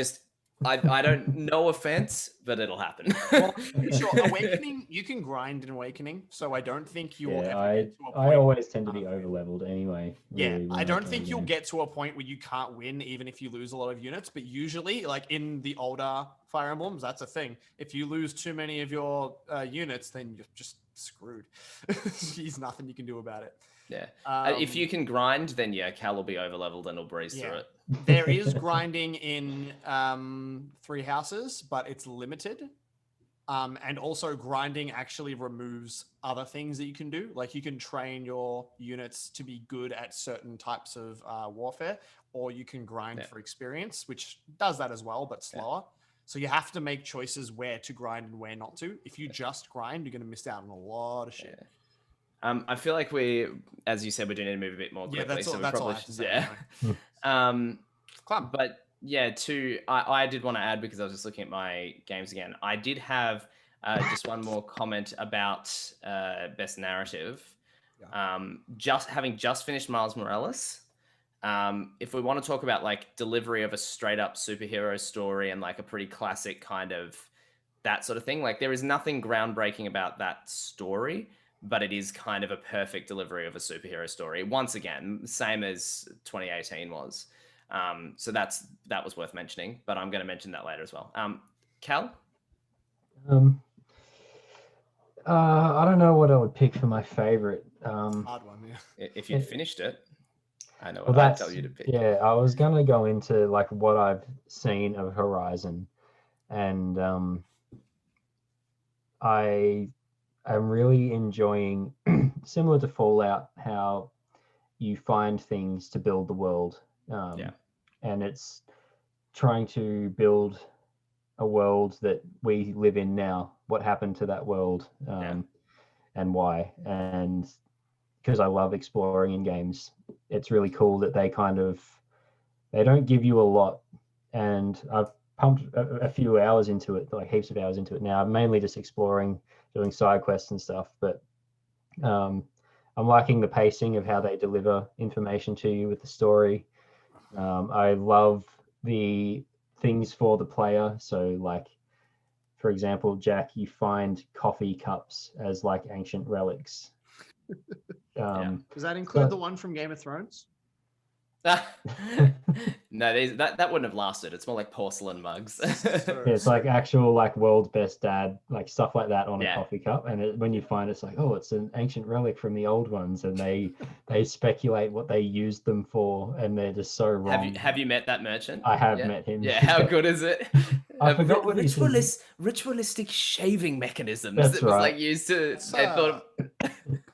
don't, no offense, but it'll happen. Well, sure. Awakening, you can grind in Awakening, so I don't think you'll ever get to a point. I always tend to be over-leveled anyway. Really, I don't think you'll get to a point where you can't win, even if you lose a lot of units. But usually, like in the older Fire Emblems, that's a thing. If you lose too many of your units, then you're just screwed. There's nothing you can do about it. Yeah. If you can grind, then Cal will be over-leveled and he'll breeze through it. There is grinding in 3 houses, but it's limited. And also grinding actually removes other things that you can do. Like you can train your units to be good at certain types of warfare, or you can grind for experience, which does that as well, but slower. So you have to make choices where to grind and where not to. If you just grind, you're going to miss out on a lot of shit. I feel like as you said, we do need to move a bit more quickly. That's all I have to say. Yeah. But I did want to add, because I was just looking at my games again. I did have just one more comment about best narrative. Just finished Miles Morales. If we want to talk about like delivery of a straight up superhero story and like a pretty classic kind of that sort of thing, like there is nothing groundbreaking about that story, but it is kind of a perfect delivery of a superhero story. Once again, same as 2018 was. So that was worth mentioning, but I'm going to mention that later as well. Cal? I don't know what I would pick for my favorite. Hard one, yeah. If you'd finished it, I know what I'd tell you to pick. Yeah, I was going to go into like what I've seen of Horizon, and I am really enjoying, similar to Fallout, how you find things to build the world. And it's trying to build a world that we live in now. What happened to that world, and why? And because I love exploring in games, it's really cool that they don't give you a lot. And I've pumped a few hours into it, like heaps of hours into it now. I'm mainly just exploring, doing side quests and stuff. But I'm liking the pacing of how they deliver information to you with the story. I love the things for the player. So like, for example, Jack, you find coffee cups as like ancient relics. Does that include the one from Game of Thrones? No, that wouldn't have lasted. It's more like porcelain mugs. It's like actual like world's best dad, like stuff like that on a coffee cup. And when you find it's like, oh, it's an ancient relic from the old ones, and they speculate what they used them for, and they're just so wrong. Have you met that merchant? I have met him. Yeah, how good is it? I forgot what ritualistic shaving mechanisms That's that was like used to.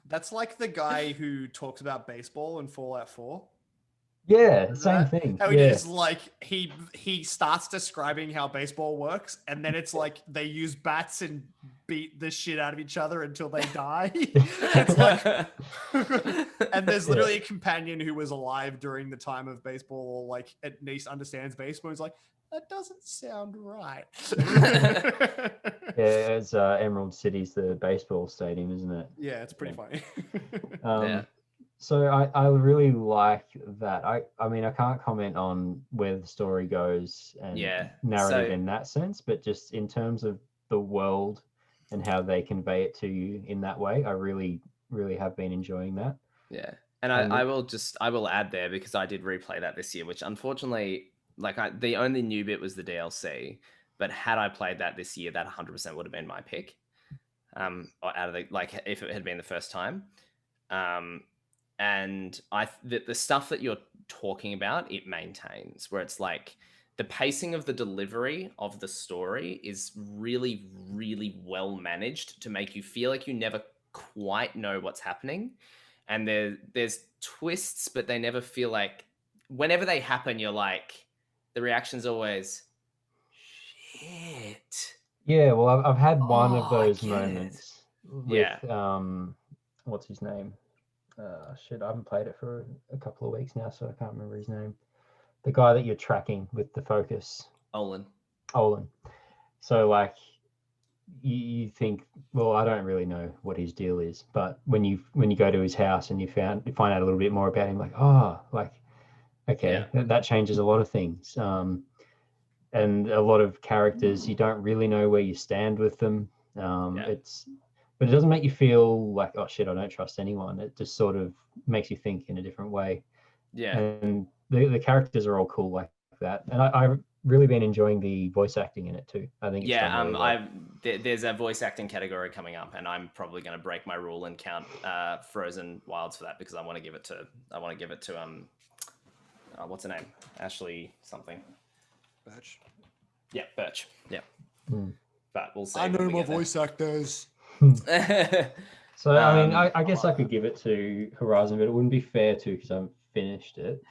That's like the guy who talks about baseball in Fallout 4. Yeah, same thing. How he is like he starts describing how baseball works, and then it's like they use bats and beat the shit out of each other until they die. It's like, and there's literally a companion who was alive during the time of baseball, or like at least understands baseball. He's like, that doesn't sound right. Yeah, it's Emerald City's the baseball stadium, isn't it? Yeah, it's pretty funny. So I really like that. I mean, I can't comment on where the story goes and narrative in that sense, but just in terms of the world and how they convey it to you in that way, I really, really have been enjoying that. Yeah. And I will add there, because I did replay that this year, which unfortunately, like the only new bit was the DLC, but had I played that this year, that 100% would have been my pick. Out of the, like, if it had been the first time. And the stuff that you're talking about, it maintains, where it's like the pacing of the delivery of the story is really, really well managed to make you feel like you never quite know what's happening. And there's twists, but they never feel like, whenever they happen, you're like, the reaction's always, shit. Yeah, well, I've had one of those moments with, what's his name? Shit, I haven't played it for a couple of weeks now, so I can't remember his name. The guy that you're tracking with the focus. Olin. So, like, you think, well, I don't really know what his deal is, but when you go to his house and you find out a little bit more about him, like, okay, that changes a lot of things. And a lot of characters, you don't really know where you stand with them. But it doesn't make you feel like, oh shit, I don't trust anyone. It just sort of makes you think in a different way. Yeah. And the characters are all cool like that. And I've really been enjoying the voice acting in it too. I think it's done really well. There's a voice acting category coming up, and I'm probably going to break my rule and count Frozen Wilds for that, because I want to give it to what's her name? Ashley something. Birch. Yeah, Birch. Yeah. But we'll see. I know my voice actors. So I mean, I guess I could give it to Horizon, but it wouldn't be fair to, because I haven't finished it.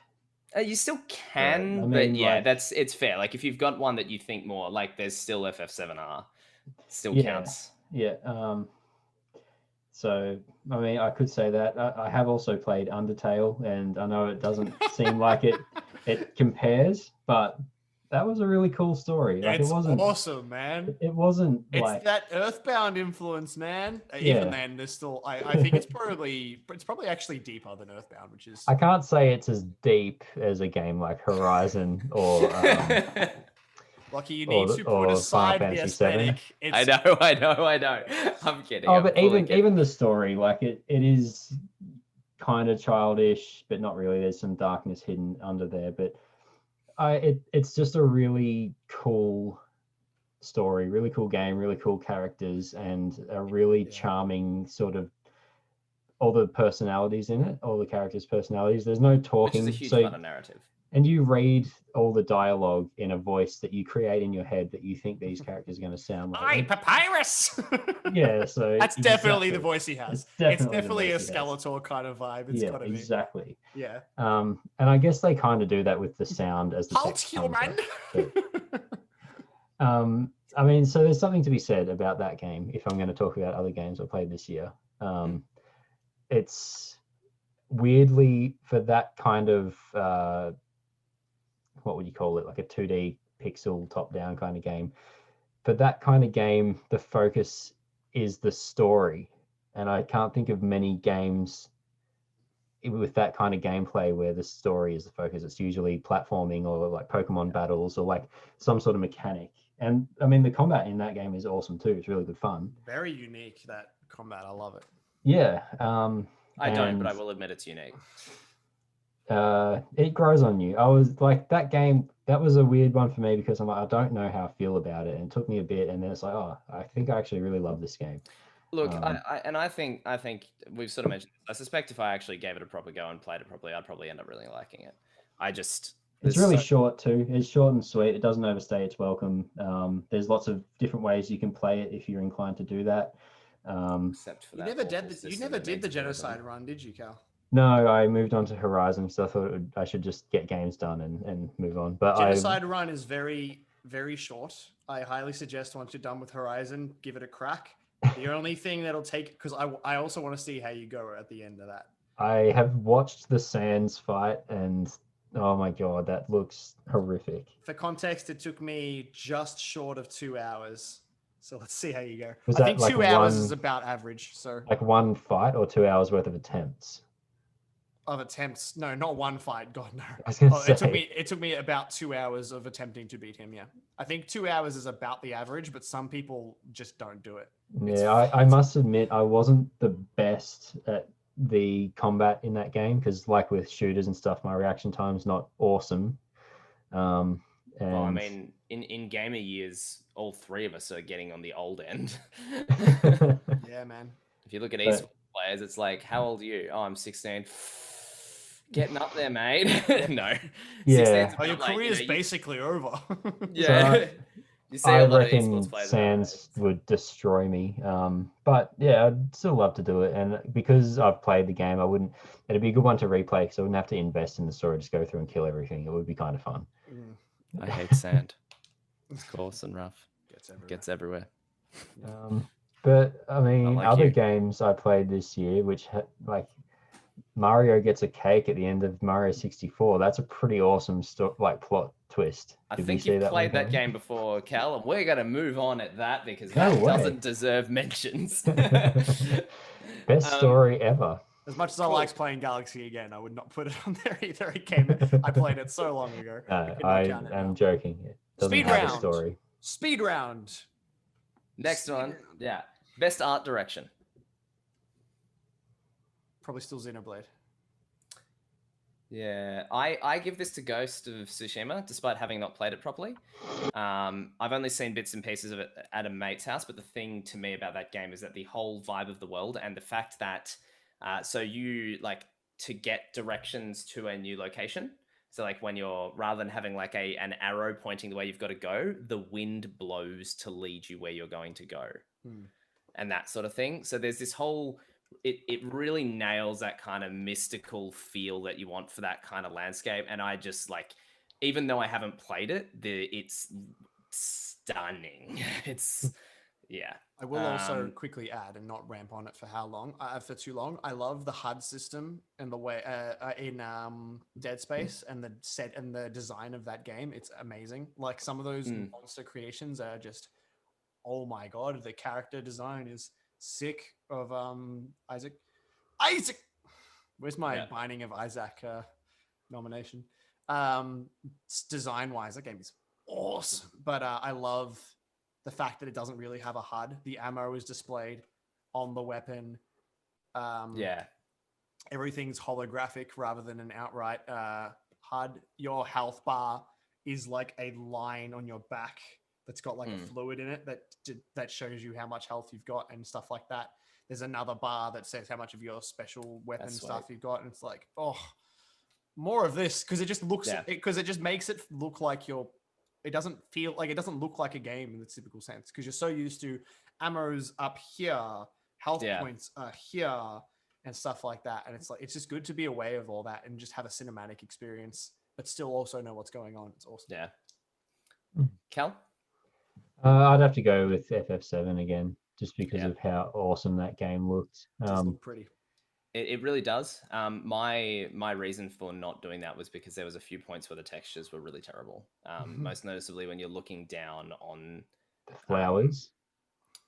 You still can, but yeah, it's fair. Like if you've got one that you think more, like there's still FF7R, still counts. Yeah. So I mean, I could say that I have also played Undertale, and I know it doesn't seem like it compares, but that was a really cool story. Like, it's it wasn't awesome, man. It wasn't. It's that Earthbound influence, man. Even then, there's still. I think it's probably actually deeper than Earthbound, which is. I can't say it's as deep as a game like Horizon or. Lucky, you need to put aside the aesthetic. I know. I'm kidding. But even the story, like it is kind of childish, but not really. There's some darkness hidden under there, but. It's just a really cool story, really cool game, really cool characters, and a really charming sort of all the personalities in it, all the characters' personalities. There's no talking. Which is a huge part of narrative. And you read all the dialogue in a voice that you create in your head that you think these characters are going to sound like. Hi, Papyrus! Yeah, so... That's definitely the voice he has. It's definitely a Skeletor kind of vibe. It's gotta be. Exactly. Yeah. And I guess they kind of do that with the sound as the Halt, human! I mean, so there's something to be said about that game, if I'm going to talk about other games I played this year. It's weirdly, for that kind of... what would you call it, like a 2D pixel top-down kind of game. For that kind of game, the focus is the story. And I can't think of many games with that kind of gameplay where the story is the focus. It's usually platforming or like Pokemon battles or like some sort of mechanic. And I mean, the combat in that game is awesome too. It's really good fun. Very unique, that combat. I love it. Yeah. I don't, but I will admit it's unique. It grows on you. I was like, that game, that was a weird one for me because I'm like, I don't know how I feel about it. And it took me a bit, and then it's like, oh, I think I actually really love this game. Look, I think we've sort of mentioned, I suspect if I actually gave it a proper go and played it properly, I'd probably end up really liking it. It's really short too. It's short and sweet. It doesn't overstay its welcome. There's lots of different ways you can play it if you're inclined to do that. Except for that, you never did the genocide run, did you, Cal? No, I moved on to Horizon, so I thought I should just get games done and move on. But Genocide Run is very, very short. I highly suggest once you're done with Horizon, give it a crack. The only thing that'll take, because I also want to see how you go at the end of that. I have watched the Sands fight, and oh my god, that looks horrific. For context, it took me just short of 2 hours. So let's see how you go. Was I think that like 2 hours is about average. So like one fight or 2 hours worth of attempts? of attempts, no, not one fight. God no. I was gonna It took me about 2 hours of attempting to beat him. Yeah, I think 2 hours is about the average, but some people just don't do it. Yeah, I must admit I wasn't the best at the combat in that game because, like with shooters and stuff, my reaction time's not awesome. And well, I mean, in gamer years, all three of us are getting on the old end. Yeah, man. If you look at esports players, it's like, how old are you? Oh, I'm 16. Getting up there, mate. No. Yeah. Oh, your career's basically over. Yeah. So you see I a lot of reckon esports players Sans would destroy me. But yeah, I'd still love to do it. And because I've played the game, it'd be a good one to replay because I wouldn't have to invest in the story, just go through and kill everything. It would be kind of fun. I hate sand. It's coarse and rough. Gets everywhere. But I mean, like other you. games I played this year, which like Mario gets a cake at the end of Mario 64. That's a pretty awesome plot twist. I Did think we see you played that coming? game before, Cal, and we're going to move on at that because No that way. doesn't deserve mentions. Best story ever. As much as I liked playing Galaxy again, I would not put it on there either. I played it so long ago. I am joking. It doesn't Speed have round. a story. Speed round. Next one. Yeah. Best art direction. Probably still Xenoblade. Yeah, I give this to Ghost of Tsushima, despite having not played it properly. I've only seen bits and pieces of it at a mate's house, but the thing to me about that game is that the whole vibe of the world and the fact that so you like to get directions to a new location. So like when you're rather than having like an arrow pointing the way you've got to go, the wind blows to lead you where you're going to go, and that sort of thing. So there's this whole. It really nails that kind of mystical feel that you want for that kind of landscape. And I just like, even though I haven't played it, it's stunning. It's, yeah. I will also quickly add and not ramp on it for too long. I love the HUD system and the way in Dead Space and the set and the design of that game. It's amazing. Like some of those monster creations are just, oh my God, the character design is sick of Isaac. Where's my Binding of Isaac nomination? Design wise, that game is awesome. But I love the fact that it doesn't really have a HUD. The ammo is displayed on the weapon. Everything's holographic rather than an outright HUD. Your health bar is like a line on your back that's got like a fluid in it that shows you how much health you've got and stuff like that. There's another bar that says how much of your special weapon stuff you've got, and it's like, oh, more of this, because it just looks because it just makes it look like it doesn't look like a game in the typical sense, because you're so used to ammo's up here, health points are here, and stuff like that. And it's like, it's just good to be aware of all that and just have a cinematic experience, but still also know what's going on. It's awesome. Yeah. Cal? I'd have to go with FF7 again, just because of how awesome that game looked. It does look pretty. It really does. My reason for not doing that was because there was a few points where the textures were really terrible. Most noticeably when you're looking down on the flowers.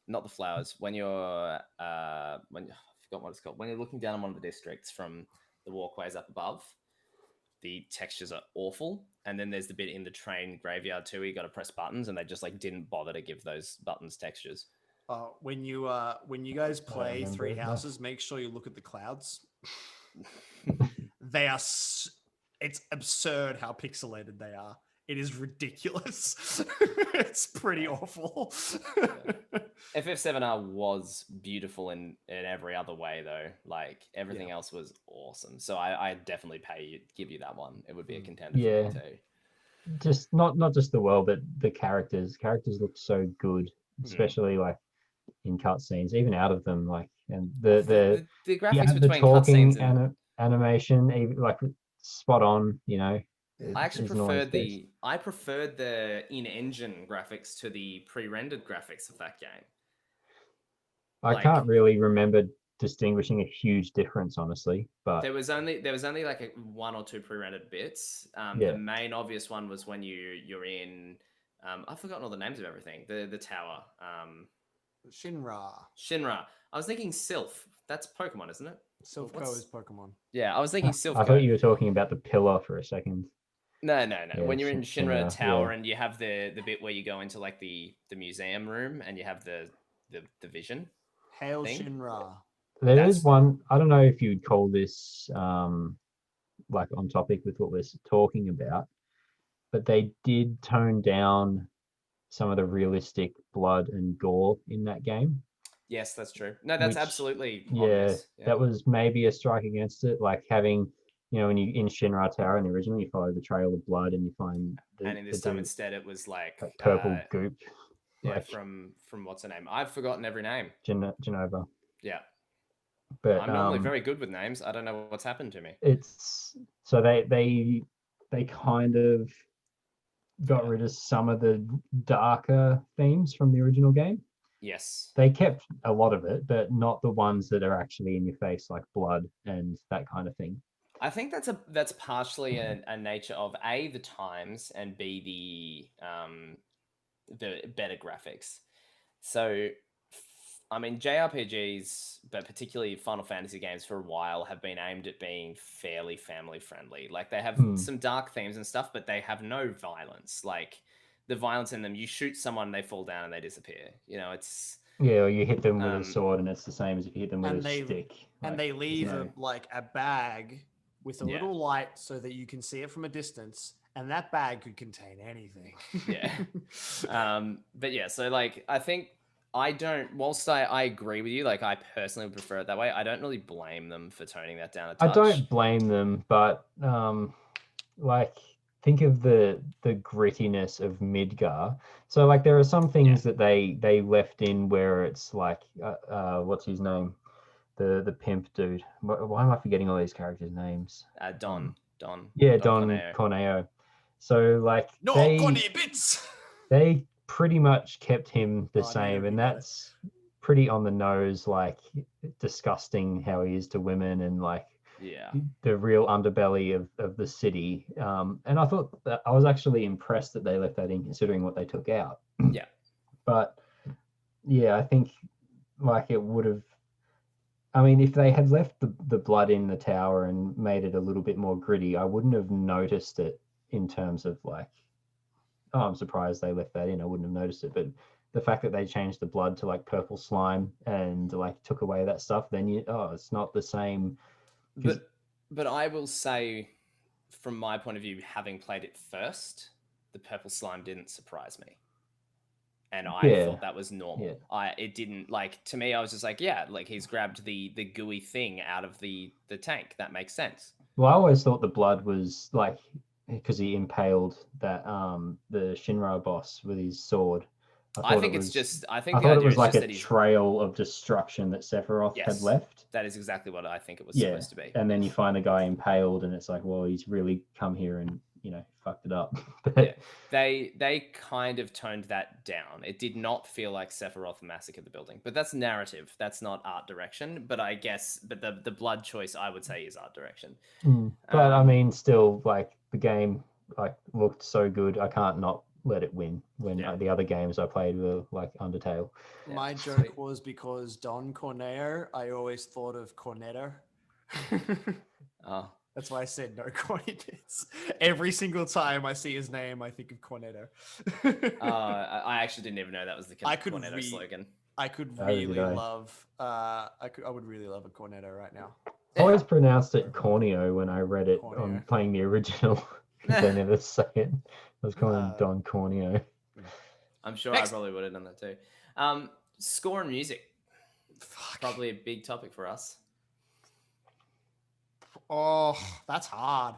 Not the flowers. When you're I forgot what it's called. When you're looking down on one of the districts from the walkways up above, the textures are awful. And then there's the bit in the train graveyard too, where you got to press buttons, and they just like didn't bother to give those buttons textures. When you guys play Three Houses, make sure you look at the clouds. It's absurd how pixelated they are. It is ridiculous. It's pretty awful. FF7R was beautiful in every other way, though. Like everything else was awesome. So I definitely give you that one. It would be a contender for me too. Just not just the world, but the characters. Characters look so good, especially like in cutscenes, even out of them. Like, and the graphics the between talking cutscenes and animation, even like spot on. You know. I actually preferred the in-engine graphics to the pre-rendered graphics of that game. I can't really remember distinguishing a huge difference, honestly. But there was only like one or two pre-rendered bits. Yeah. The main obvious one was when you're in. I've forgotten all the names of everything. The tower. Shinra. I was thinking Sylph. That's Pokemon, isn't it? Sylphco is Pokemon. Yeah, I was thinking Sylphco. I thought you were talking about the pillar for a second. No. Yeah, When you're in Shinra Tower yeah. and you have the bit where you go into like the museum room and you have the vision. Hail thing. Shinra. There is one. I don't know if you'd call this like on topic with what we're talking about, but they did tone down some of the realistic blood and gore in that game. Yes, that's true. No, that's absolutely obvious. Yeah, that was maybe a strike against it. Like having, when you in Shinra Tower in the original, you follow the trail of blood and you find and in this time instead it was like purple goop. Yeah, like, from what's her name? I've forgotten every name. Genova. Yeah. But I'm normally very good with names. I don't know what's happened to me. It's so they kind of got rid of some of the darker themes from the original game. Yes. They kept a lot of it, but not the ones that are actually in your face, like blood and that kind of thing. I think that's partially a nature of A, the times, and B, the better graphics. So I mean, JRPGs, but particularly Final Fantasy games for a while have been aimed at being fairly family friendly. Like they have some dark themes and stuff, but they have no violence. Like the violence in them, you shoot someone, they fall down and they disappear. It's or you hit them with a sword and it's the same as if you hit them with a stick. And they leave a bag with a little light so that you can see it from a distance. And that bag could contain anything. Yeah. But yeah, so like I think whilst I agree with you, like I personally would prefer it that way, I don't really blame them for toning that down a touch. I don't blame them, but like think of the grittiness of Midgar. So like there are some things that they left in where it's like what's his name? The pimp dude. Why am I forgetting all these characters' names? Don. Yeah, Don Corneo. So like they pretty much kept him the same, and that's pretty on the nose, like disgusting how he is to women and like the real underbelly of the city. And I thought that I was actually impressed that they left that in, considering what they took out. Yeah. But yeah, I think like it would have. I mean, if they had left the blood in the tower and made it a little bit more gritty, I wouldn't have noticed it in terms of like, oh, I'm surprised they left that in. I wouldn't have noticed it. But the fact that they changed the blood to like purple slime and like took away that stuff, then it's not the same. But I will say, from my point of view, having played it first, the purple slime didn't surprise me. And I thought that was normal. It didn't, like, to me, I was just like, like he's grabbed the gooey thing out of the tank. That makes sense. Well, I always thought the blood was like, because he impaled that the Shinra boss with his sword. I think it was like a trail of destruction that Sephiroth had left. That is exactly what I think it was supposed to be. And then you find the guy impaled, and it's like, well, he's really come here and fucked it up. They kind of toned that down. It did not feel like Sephiroth massacred the building, but that's narrative. That's not art direction. But I guess, the blood choice I would say is art direction. But I mean, still, like the game like looked so good, I can't not let it win when the other games I played were like Undertale. My joke was because Don Corneo, I always thought of Cornetto. That's why I said no corny bits. Every single time I see his name, I think of Cornetto. I actually didn't even know that was the Cornetto slogan. I could really love. I would really love a Cornetto right now. I always pronounced it Corneo when I read it on playing the original. They never say it. I was calling him Don Corneo. I'm sure I probably would have done that too. Score and music. Probably a big topic for us. Oh, that's hard.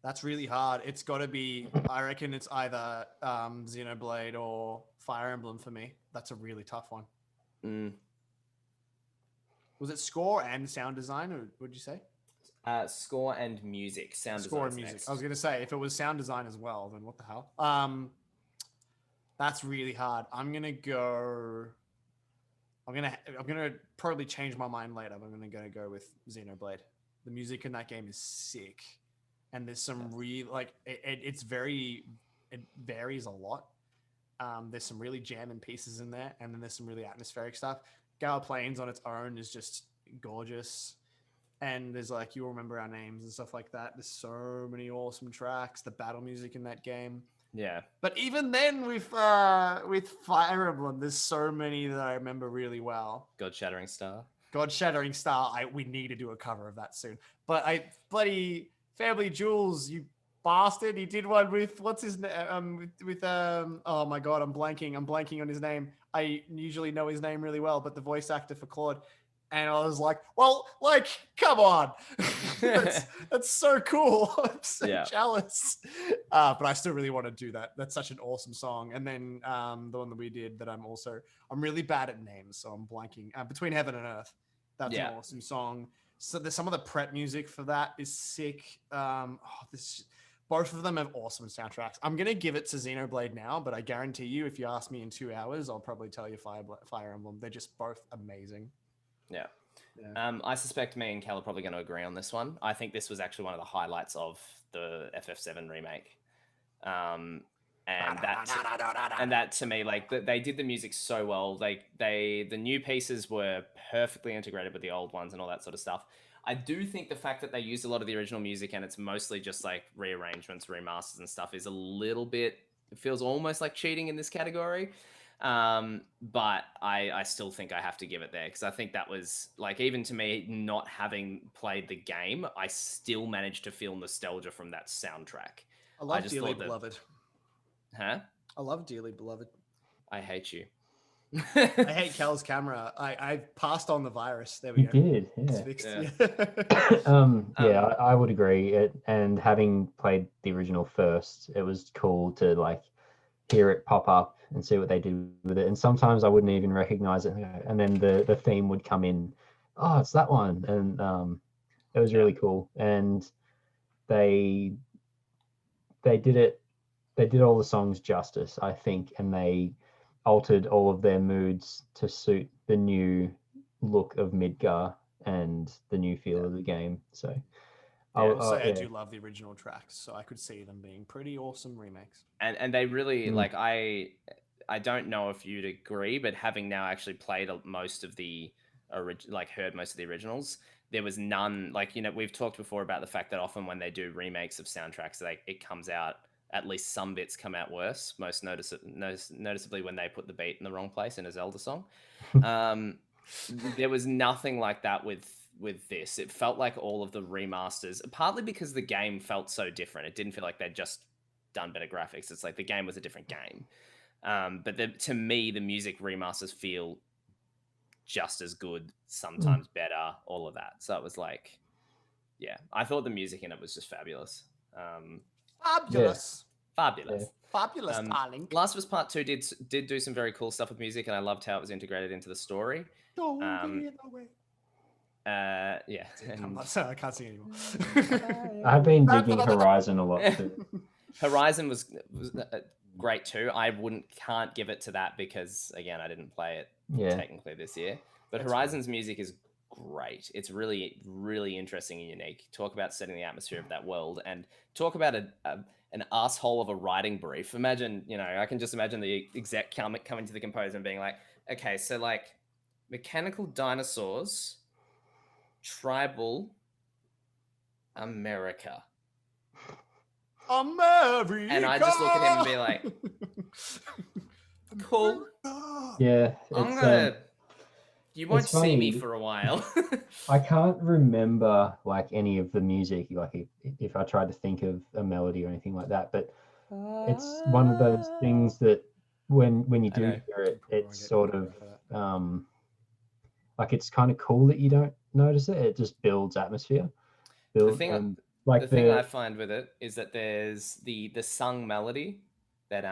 That's really hard. It's got to be, I reckon it's either Xenoblade or Fire Emblem for me. That's a really tough one. Was it score and sound design, or what did you say? Score and music. Score and music. Next. I was going to say, if it was sound design as well, then what the hell? That's really hard. I'm going to go... I'm gonna probably change my mind later, but I'm gonna go with Xenoblade. The music in that game is sick, and there's some it varies a lot. There's some really jamming pieces in there, and then there's some really atmospheric stuff. Gala Plains on its own is just gorgeous, and there's like You'll Remember Our Names and stuff like that. There's so many awesome tracks. The battle music in that game. Yeah. But even then, with Fire Emblem, there's so many that I remember really well. God Shattering Star. God Shattering Star. We need to do a cover of that soon. But bloody Family Jewels, you bastard! He did one with what's his name? Oh my god, I'm blanking on his name. I usually know his name really well, but the voice actor for Claude. And I was like, well, like, come on. that's so cool. I'm so jealous. But I still really want to do that. That's such an awesome song. And then the one that we did that I'm really bad at names. So I'm blanking. Between Heaven and Earth. That's an awesome song. So there's some of the prep music for that is sick. Both of them have awesome soundtracks. I'm going to give it to Xenoblade now, but I guarantee you, if you ask me in 2 hours, I'll probably tell you Fire Emblem. They're just both amazing. Yeah. I suspect me and Cal are probably going to agree on this one. I think this was actually one of the highlights of the FF7 remake. And that to me, like they did the music so well. The new pieces were perfectly integrated with the old ones and all that sort of stuff. I do think the fact that they used a lot of the original music and it's mostly just like rearrangements, remasters and stuff is a little bit, it feels almost like cheating in this category. But I still think I have to give it there because I think that was like, even to me, not having played the game, I still managed to feel nostalgia from that soundtrack. I love Dearly Beloved. Huh? I love Dearly Beloved. I hate you. I hate Cal's camera. I passed on the virus. There we go. You did, yeah. It's fixed. Yeah. I would agree. And having played the original first, it was cool to like hear it pop up and see what they did with it. And sometimes I wouldn't even recognize it. And then the theme would come in. Oh, it's that one. And it was really cool. And they did it. They did all the songs justice, I think, and they altered all of their moods to suit the new look of Midgar and the new feel of the game. So I do love the original tracks, so I could see them being pretty awesome remakes. And they really like I don't know if you'd agree, but having now actually played most of the heard most of the originals, there was none we've talked before about the fact that often when they do remakes of soundtracks, it comes out, at least some bits come out worse, most noticeably when they put the beat in the wrong place in a Zelda song. There was nothing like that with this. It felt like all of the remasters, partly because the game felt so different. It didn't feel like they'd just done better graphics. It's like the game was a different game. But to me, the music remasters feel just as good, sometimes better, all of that. So it was like, I thought the music in it was just fabulous. Fabulous. Fabulous, darling. Last of Us Part 2 did do some very cool stuff with music, and I loved how it was integrated into the story. Don't be in the way. And... I can't sing anymore. I've been digging Horizon a lot too. Horizon was great too. I can't give it to that because again, I didn't play it technically this year. But Horizon's music is great. It's really, really interesting and unique. Talk about setting the atmosphere of that world, and talk about an asshole of a writing brief. Imagine, I can just imagine the exec coming to the composer and being like, okay, so like mechanical dinosaurs, tribal America. And I just look at him and be like, cool. Yeah. You won't see me for a while. I can't remember like any of the music, like if I tried to think of a melody or anything like that, but it's one of those things that when you do hear it, it's sort of like it's kind of cool that you don't notice it. It just builds atmosphere. The thing I find with it is that there's the sung melody that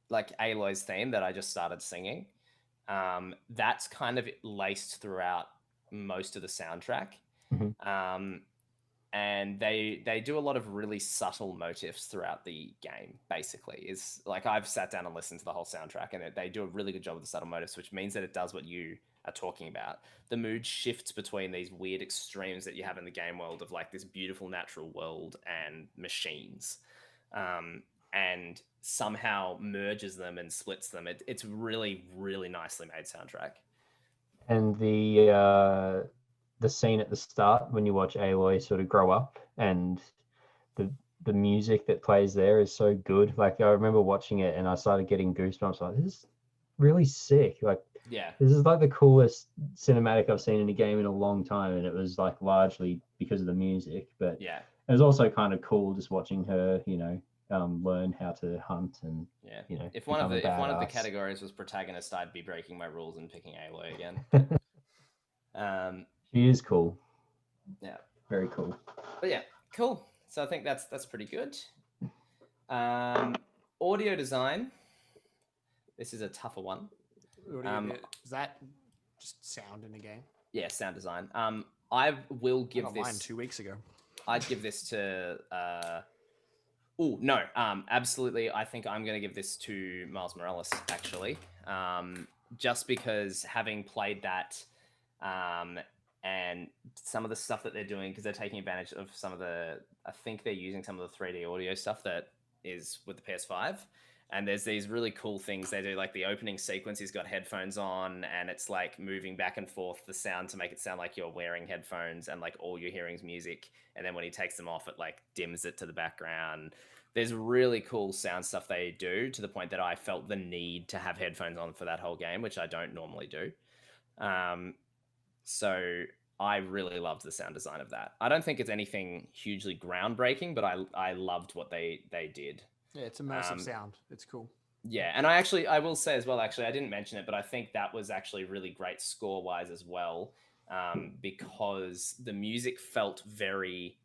like Aloy's theme that I just started singing. That's kind of laced throughout most of the soundtrack. Mm-hmm. and they do a lot of really subtle motifs throughout the game. Basically, is like I've sat down and listened to the whole soundtrack, and they do a really good job with the subtle motifs, which means that it does what you are talking about. The mood shifts between these weird extremes that you have in the game world of like this beautiful natural world and machines, and somehow merges them and splits them. It's really, really nicely made soundtrack. And the scene at the start when you watch Aloy sort of grow up, and the music that plays there is so good. Like I remember watching it and I started getting goosebumps. Like, this is really sick. Like, yeah, this is like the coolest cinematic I've seen in a game in a long time, and it was like largely because of the music. But yeah, it was also kind of cool just watching her, learn how to hunt and If one of the categories was protagonist, I'd be breaking my rules and picking Aloy again. She is cool. Yeah, very cool. But yeah, cool. So I think that's pretty good. Audio design. This is a tougher one. Is that just sound in the game? Yeah, sound design. I will give this. Mine 2 weeks ago. I'd give this to. Oh no! Absolutely. I think I'm going to give this to Miles Morales. Actually, just because having played that, and some of the stuff that they're doing, because they're taking advantage of some of the. I think they're using some of the 3D audio stuff that is with the PS5. And there's these really cool things they do, like the opening sequence, he's got headphones on and it's like moving back and forth the sound to make it sound like you're wearing headphones and like all you're hearing is music. And then when he takes them off, it like dims it to the background. There's really cool sound stuff they do to the point that I felt the need to have headphones on for that whole game, which I don't normally do. So I really loved the sound design of that. I don't think it's anything hugely groundbreaking, but I loved what they did. Yeah, it's immersive sound. It's cool. Yeah, and I will say as well, actually, I didn't mention it, but I think that was actually really great score-wise as well, because the music felt very...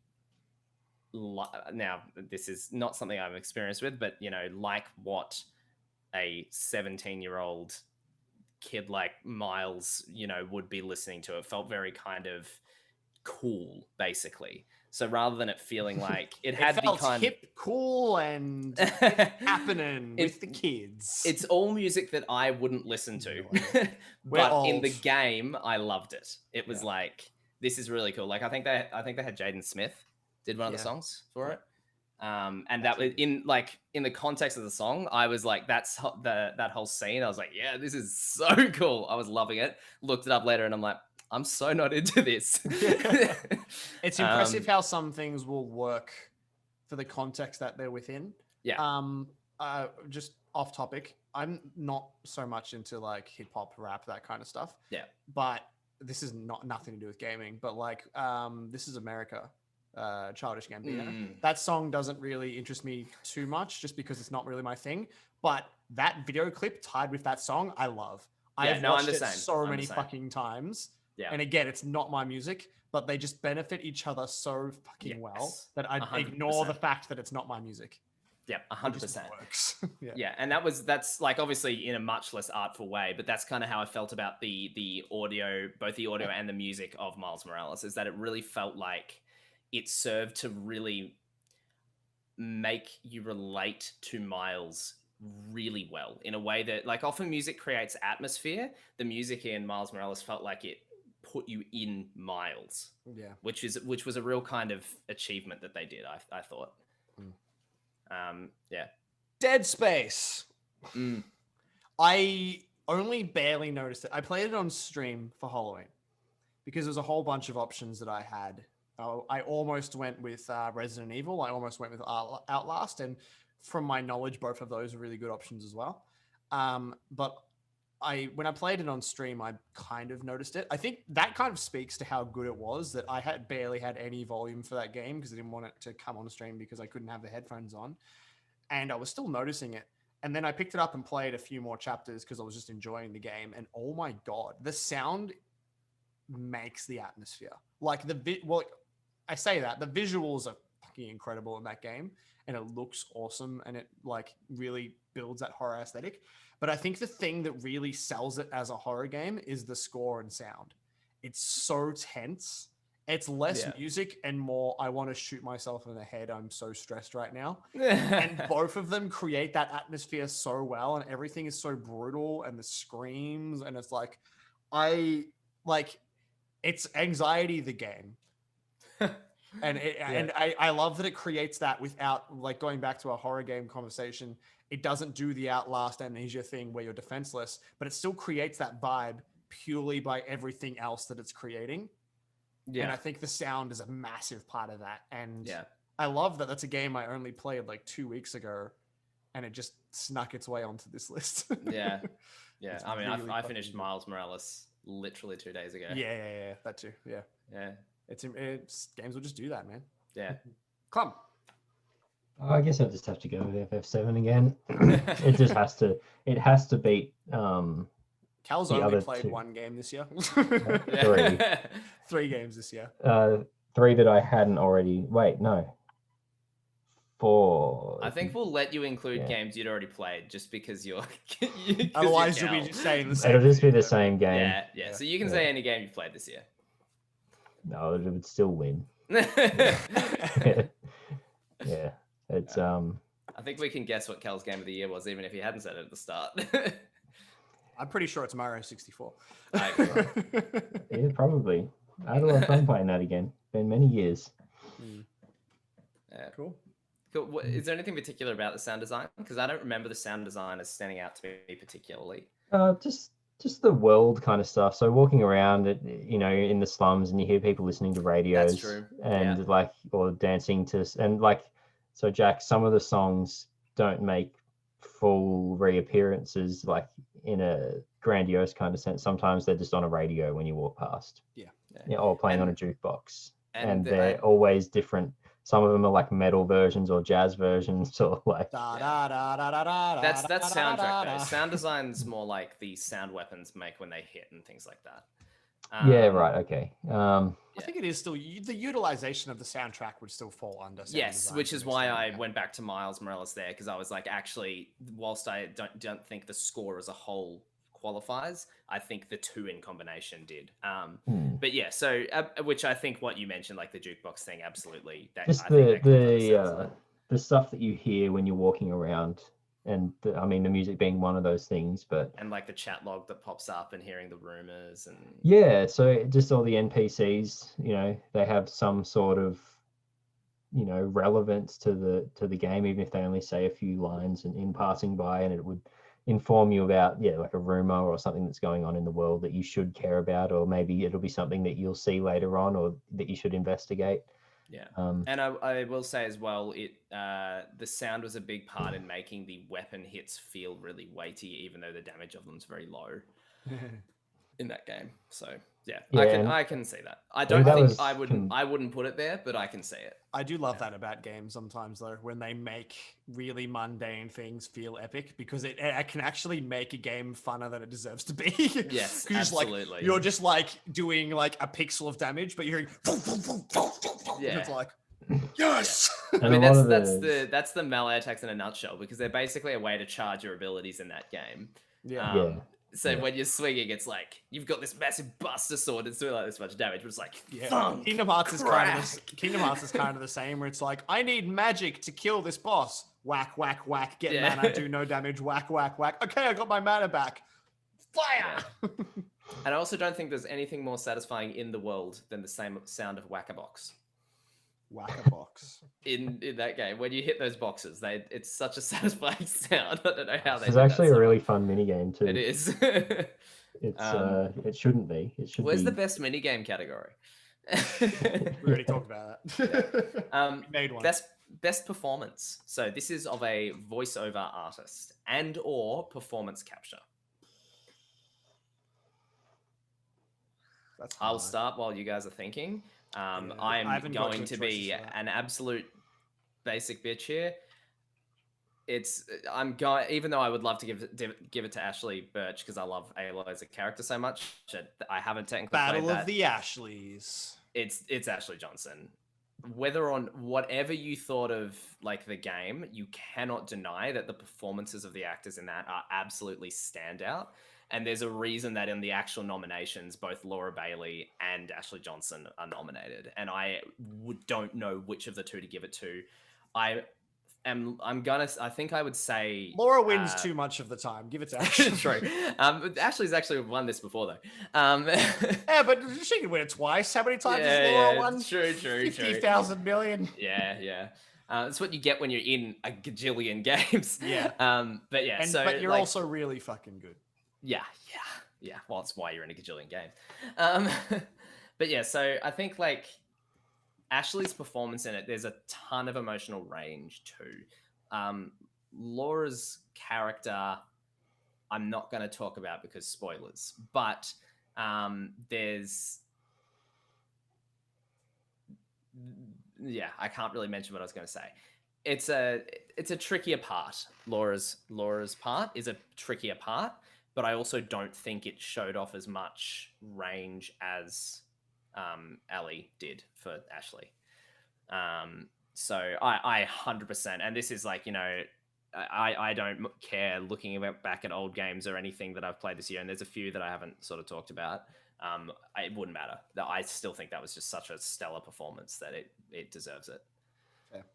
Now, this is not something I'm experienced with, but, like what a 17-year-old kid like Miles, would be listening to. It felt very kind of cool, basically. So rather than it feeling like it had felt the kind hip, cool, and happening with the kids. It's all music that I wouldn't listen to, but in the game, I loved it. It was like, this is really cool. Like I think they had Jaden Smith did one of the songs for it, and that was in the context of the song. I was like, that whole scene. I was like, yeah, this is so cool. I was loving it. Looked it up later, and I'm like, I'm so not into this. It's impressive how some things will work for the context that they're within. Yeah. Just off topic, I'm not so much into like hip hop, rap, that kind of stuff. Yeah. But this is nothing to do with gaming. But like, This Is America, Childish Gambino. That song doesn't really interest me too much, just because it's not really my thing. But that video clip tied with that song, I love. I've watched it so many fucking times. Yeah. And again, it's not my music, but they just benefit each other so fucking well that I ignore the fact that it's not my music. Yeah, 100%. Works. Yeah, and that's like obviously in a much less artful way, but that's kind of how I felt about the audio, both the audio and the music of Miles Morales, is that it really felt like it served to really make you relate to Miles really well in a way that, like, often music creates atmosphere. The music in Miles Morales felt like it put you in Miles, which was a real kind of achievement that they did. I thought. Dead Space. I only barely noticed it. I played it on stream for Halloween because there's a whole bunch of options that I had. I almost went with Resident Evil. I almost went with Outlast, and from my knowledge, both of those are really good options as well. But when I played it on stream, I kind of noticed it. I think that kind of speaks to how good it was, that I had barely had any volume for that game because I didn't want it to come on stream because I couldn't have the headphones on. And I was still noticing it. And then I picked it up and played a few more chapters because I was just enjoying the game. And oh my God, the sound makes the atmosphere. Like I say that the visuals are fucking incredible in that game, and it looks awesome, and it like really builds that horror aesthetic. But I think the thing that really sells it as a horror game is the score and sound. It's so tense. It's less Yeah. music and more, I want to shoot myself in the head. I'm so stressed right now. And both of them create that atmosphere so well, and everything is so brutal, and the screams, and it's like, it's anxiety, the game. And I love that it creates that without, like, going back to a horror game conversation. It doesn't do the Outlast Amnesia thing where you're defenseless, but it still creates that vibe purely by everything else that it's creating. Yeah. And I think the sound is a massive part of that. And I love that that's a game I only played like 2 weeks ago, and it just snuck its way onto this list. Yeah. I mean, really I finished Miles Morales literally 2 days ago. Yeah. That too. Yeah. It's games will just do that, man. Yeah. Come. I guess I'll just have to go with FF7 again. It just has to. It has to beat. Cal's the only other played 2. 1 game this year. 3. 3 games this year. 3 that I hadn't already. Wait, no. 4. I think we'll let you include games you'd already played, just because you're. Otherwise, you'll be just saying the same. It'll just be the same game. Yeah. So you can say any game you've played this year. No, it would still win. Yeah. It's I think we can guess what Cal's game of the year was, even if he hadn't said it at the start. I'm pretty sure it's Mario 64. Yeah, probably. I had a lot of fun playing that again. Been many years. Yeah. Cool. Is there anything particular about the sound design? Because I don't remember the sound design as standing out to me particularly. Just the world kind of stuff. So walking around, in the slums, and you hear people listening to radios. That's true. And or dancing to, and so Jack, some of the songs don't make full reappearances like in a grandiose kind of sense. Sometimes they're just on a radio when you walk past. Yeah, or playing on a jukebox. And they're always different. Some of them are like metal versions or jazz versions, or like that's soundtrack though. Sound design's more like the sound weapons make when they hit and things like that. Yeah, right. Okay. I think it is still the utilization of the soundtrack would still fall under sound design, which is why I went back to Miles Morales there, because I was like, actually, whilst I don't think the score as a whole qualifies, I think the 2 in combination did. But yeah, so which I think what you mentioned, like the jukebox thing, absolutely. Just the stuff that you hear when you're walking around. And the music being one of those things, and like the chat log that pops up and hearing the rumors so just all the NPCs, they have some sort of, relevance to the game, even if they only say a few lines and in passing by, and it would inform you about like a rumor or something that's going on in the world that you should care about, or maybe it'll be something that you'll see later on or that you should investigate. Yeah. And I will say as well, the sound was a big part in making the weapon hits feel really weighty, even though the damage of them is very low in that game. So I can see that. I don't think I wouldn't put it there, but I can see it. I do love that about games sometimes, though, when they make really mundane things feel epic, because it can actually make a game funner than it deserves to be. Yes, absolutely. You're just like doing like a pixel of damage, but you're hearing and it's like, yes. I mean, that's the melee attacks in a nutshell, because they're basically a way to charge your abilities in that game. So when you're swinging, it's like you've got this massive buster sword that's doing like this much damage, but it's like thunk, Kingdom Hearts is kind of the same, where it's like, I need magic to kill this boss. Whack, whack, whack. Get mana, do no damage. Whack, whack, whack. Okay, I got my mana back. Fire. And I also don't think there's anything more satisfying in the world than the same sound of whack-a-box. Whack-a-box. In that game, when you hit those boxes, it's such a satisfying sound. I don't know how they. It's actually a really fun minigame too. It is. It shouldn't be. It should. Where's the best minigame category? We already talked about that. We made one. Best performance. So this is of a voiceover artist and or performance capture. I'll start while you guys are thinking. I'm going to be an absolute basic bitch here. Even though I would love to give it to Ashley Birch, because I love Aloy as a character so much. I haven't technically Battle played of the Ashleys. It's Ashley Johnson. Whether on whatever you thought of like the game, you cannot deny that the performances of the actors in that are absolutely standout. And there's a reason that in the actual nominations, both Laura Bailey and Ashley Johnson are nominated. And I don't know which of the two to give it to. I think I would say Laura wins too much of the time. Give it to Ashley. True. Ashley's actually won this before though. Yeah, but she can win it twice. How many times has Laura won? True. 50,000 million. Yeah. It's what you get when you're in a gajillion games. Yeah. But yeah, but you're also really fucking good. Yeah. Well, that's why you're in a gajillion games. But yeah, so I think like Ashley's performance in it, there's a ton of emotional range too. Laura's character, I'm not going to talk about because spoilers, but I can't really mention what I was going to say. It's a trickier part. Laura's part is a trickier part, but I also don't think it showed off as much range as Ellie did for Ashley. So I 100%, and this is like, I don't care looking back at old games or anything that I've played this year, and there's a few that I haven't sort of talked about. It wouldn't matter. I still think that was just such a stellar performance that it deserves it. Fair.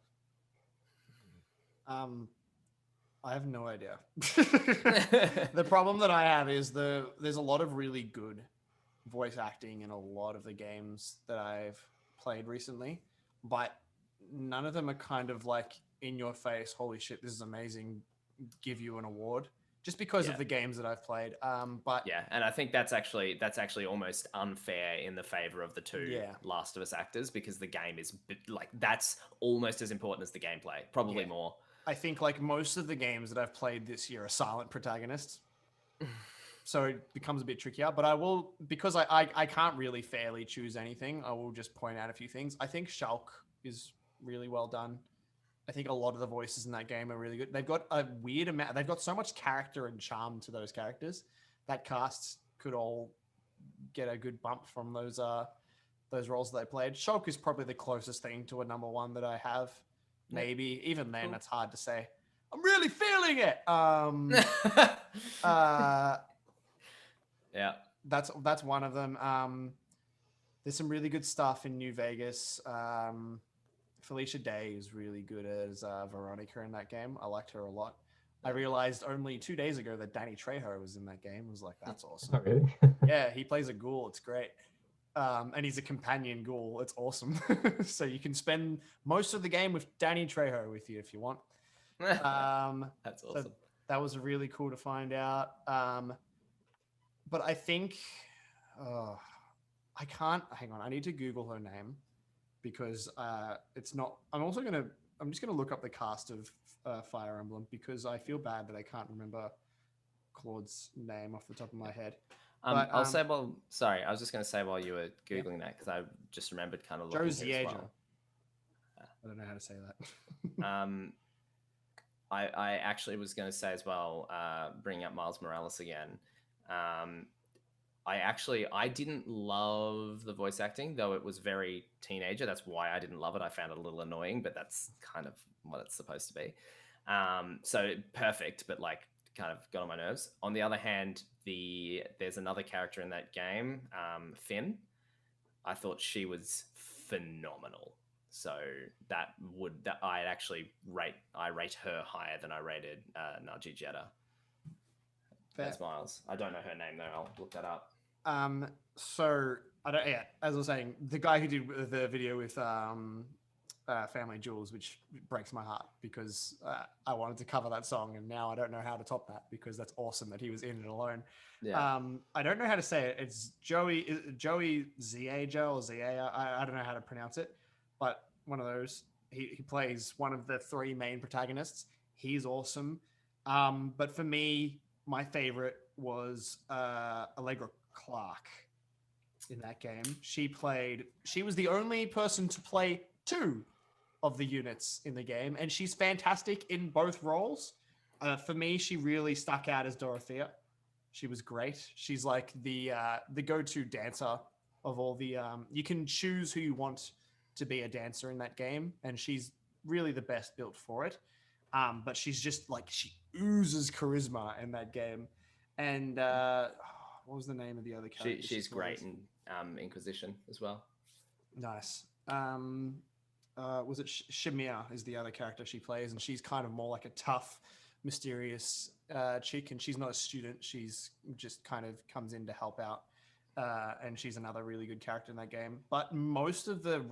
I have no idea. The problem that I have is there's a lot of really good voice acting in a lot of the games that I've played recently, but none of them are kind of like in your face, holy shit, this is amazing, give you an award, just because of the games that I've played. But yeah, and I think that's actually almost unfair in the favor of the two Last of Us actors, because the game is like, that's almost as important as the gameplay, probably more. I think like most of the games that I've played this year are silent protagonists. So it becomes a bit trickier, but I will, because I can't really fairly choose anything, I will just point out a few things. I think Shulk is really well done. I think a lot of the voices in that game are really good. They've got a weird amount, they've got so much character and charm to those characters that cast could all get a good bump from those roles that they played. Shulk is probably the closest thing to a number one that I have. Maybe even then, it's hard to say. I'm really feeling it. Yeah, that's one of them. There's some really good stuff in New Vegas. Felicia Day is really good as Veronica in that game. I liked her a lot. I realized only 2 days ago that Danny Trejo was in that game. I was like, that's awesome. Oh, really? Yeah, he plays a ghoul. It's great. And he's a companion ghoul. It's awesome. So you can spend most of the game with Danny Trejo with you if you want. That's awesome. So that was really cool to find out. But I think I can't hang on. I need to Google her name because it's not. I'm just gonna look up the cast of Fire Emblem because I feel bad that I can't remember Claude's name off the top of my head. But, I'll say, sorry, I was just going to say while you were Googling that, because I just remembered kind of looking here as well. I don't know how to say that. I actually was going to say as well, bringing up Miles Morales again. I didn't love the voice acting, though it was very teenager. That's why I didn't love it. I found it a little annoying, but that's kind of what it's supposed to be. So perfect, but like kind of got on my nerves. On the other hand, there's another character in that game, Finn. I thought she was phenomenal. So I actually rate her higher than I rated Najee Jetta. That's Miles. I don't know her name though. I'll look that up. So I don't. Yeah, as I was saying, the guy who did the video with Family Jewels, which breaks my heart because I wanted to cover that song and now I don't know how to top that because that's awesome that he was in it alone. Yeah. I don't know how to say it. It's Joey Zaja or Zia. I don't know how to pronounce it, but one of those. He plays one of the three main protagonists. He's awesome. But for me, my favorite was Allegra Clark in that game. She was the only person to play two of the units in the game, and she's fantastic in both roles. For me, she really stuck out as Dorothea. She was great. She's like the go-to dancer of all the. You can choose who you want to be a dancer in that game, and she's really the best built for it. But she's just like she oozes charisma in that game. And what was the name of the other character? She's great in Inquisition as well. Nice. Was it Shamir is the other character she plays, and she's kind of more like a tough, mysterious chick, and she's not a student. She's just kind of comes in to help out, and she's another really good character in that game. But most of the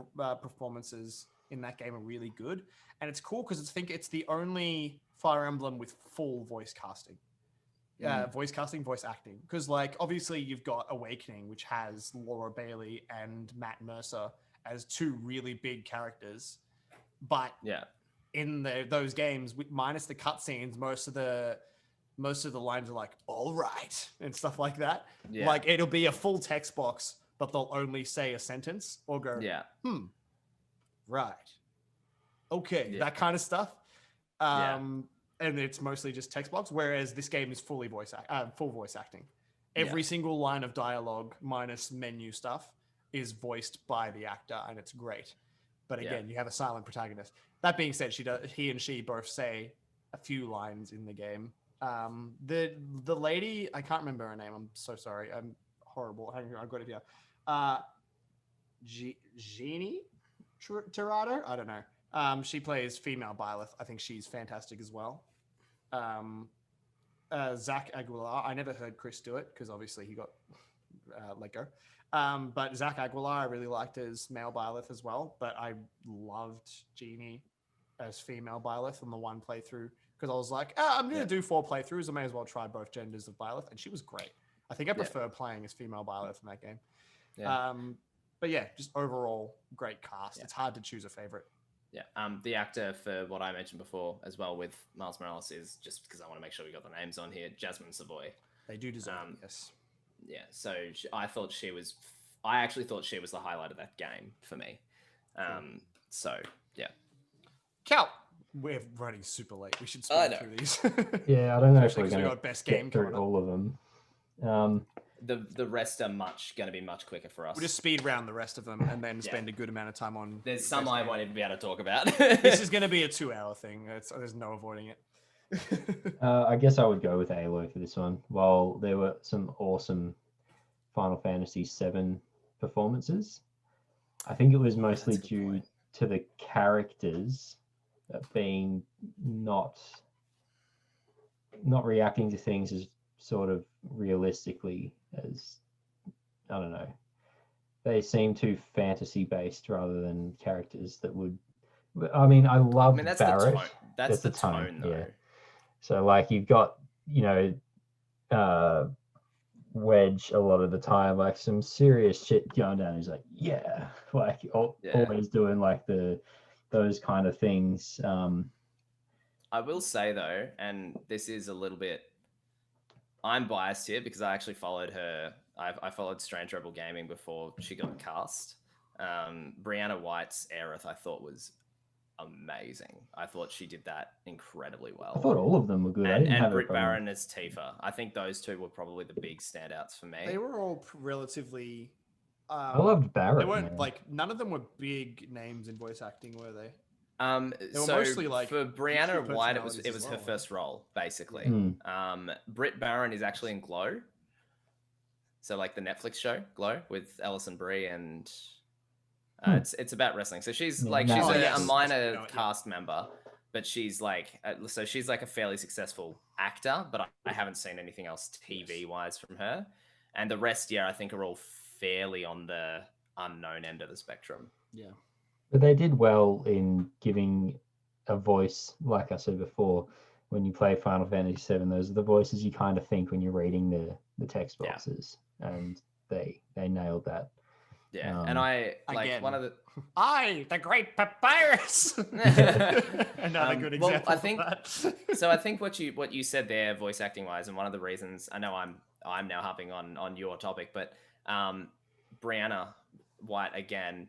performances in that game are really good, and it's cool because I think it's the only Fire Emblem with full voice casting. Voice acting. Because, like, obviously you've got Awakening, which has Laura Bailey and Matt Mercer as two really big characters. But in those games, minus the cutscenes, most of the lines are like, all right, and stuff like that. Yeah. Like, it'll be a full text box, but they'll only say a sentence or go, right. Okay, that kind of stuff. And it's mostly just text box, whereas this game is full voice acting. Every single line of dialogue, minus menu stuff, is voiced by the actor, and it's great. But again, you have a silent protagonist. That being said, he and she both say a few lines in the game. The lady, I can't remember her name. I'm so sorry. I'm horrible. Hang on, I've got it here. Jeannie Tirado? I don't know. She plays female Byleth. I think she's fantastic as well. Zach Aguilar. I never heard Chris do it because obviously he got let go. But Zach Aguilar, I really liked as male Byleth as well. But I loved Jeannie as female Byleth on the one playthrough because I was like, I'm going to do 4 playthroughs. I may as well try both genders of Byleth. And she was great. I think I prefer playing as female Byleth in that game. But yeah, just overall great cast. It's hard to choose a favorite. Yeah. The actor for what I mentioned before as well with Miles Morales is, just because I want to make sure we got the names on here, Jasmine Savoy. They do deserve it, yes. Yeah. So I actually thought she was the highlight of that game for me. So yeah. Cal, we're running super late. We should speed through these. Yeah, I don't know if we're going to best game get through all of them. The rest are going to be much quicker for us. We'll just speed round the rest of them and then spend a good amount of time on. There's some I won't even be able to talk about. This is going to be a 2-hour thing. There's no avoiding it. I guess I would go with Halo for this one. While there were some awesome Final Fantasy VII performances, I think it was mostly due to the characters being not reacting to things as sort of realistically as, I don't know, they seem too fantasy based rather than characters that would. I mean, I love that's Barrett. That's the tone though. Yeah. So like you've got, Wedge a lot of the time, like some serious shit going down. He's like, always doing like those kind of things. I will say though, and this is a little bit, I'm biased here because I actually followed her. I followed Strange Rebel Gaming before she got cast. Brianna White's Aerith, I thought was amazing. I thought she did that incredibly well. I thought all of them were good. And Britt Baron as Tifa. I think those two were probably the big standouts for me. They were all relatively. I loved Barrett. They weren't none of them were big names in voice acting, were they? They were mostly like for Brianna White, it was her first role basically. Britt Baron is actually in Glow. So like the Netflix show Glow with Alison Brie and. It's about wrestling. So she's a minor cast member, but she's like a fairly successful actor, but I haven't seen anything else TV wise from her. And the rest, I think are all fairly on the unknown end of the spectrum. Yeah. But they did well in giving a voice, like I said before, when you play Final Fantasy VII, those are the voices you kind of think when you're reading the text boxes. And they nailed that. Yeah, and I like again, one of the great Papyrus. Another good example. I think so. I think what you said there, voice acting wise, and one of the reasons I know I'm now hopping on your topic, but Brianna White again,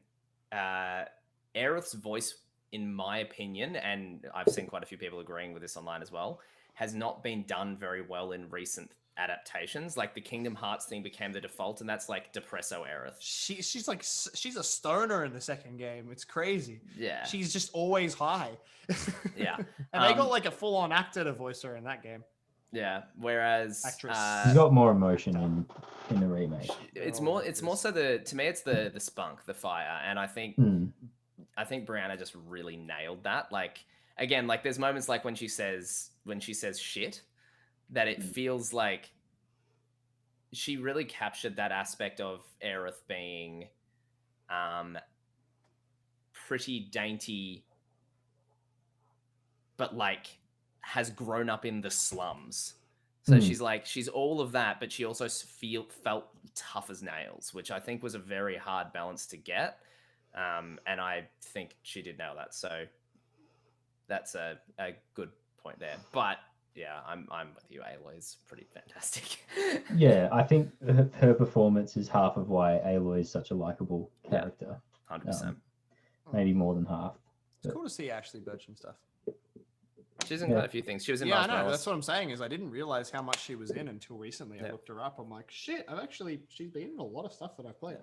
Aerith's voice, in my opinion, and I've seen quite a few people agreeing with this online as well, has not been done very well in recent adaptations. Like the Kingdom Hearts thing became the default, and that's like Depresso Aerith. She's a stoner in the second game. It's crazy. Yeah, she's just always high. Yeah, and they got like a full-on actor to voice her in that game. Yeah. Whereas Actress. He's got more emotion in the remake. it's more so to me it's the spunk, the fire, and I think Brianna just really nailed that. Like again, like there's moments like when she says shit, that it feels like she really captured that aspect of Aerith being pretty dainty, but like has grown up in the slums. So she's all of that, but she also felt tough as nails, which I think was a very hard balance to get. And I think she did nail that. So that's a good point there. But yeah, I'm with you. Aloy's pretty fantastic. Yeah, I think her performance is half of why Aloy is such a likable character. 100%. Maybe more than half. It's cool to see Ashley Bircham stuff. She's in quite a few things. She was in I know. That's what I'm saying is I didn't realize how much she was in until recently. I looked her up. I'm like, shit, she's been in a lot of stuff that I've played.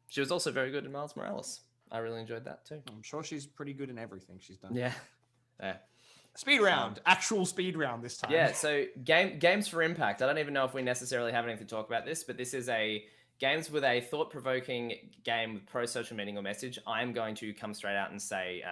She was also very good in Miles Morales. I really enjoyed that too. I'm sure she's pretty good in everything she's done. Yeah. Speed round. Actual speed round this time. Yeah, so games for impact. I don't even know if we necessarily have anything to talk about this, but this is a games with a thought-provoking game with pro-social meaning or message. I'm going to come straight out and say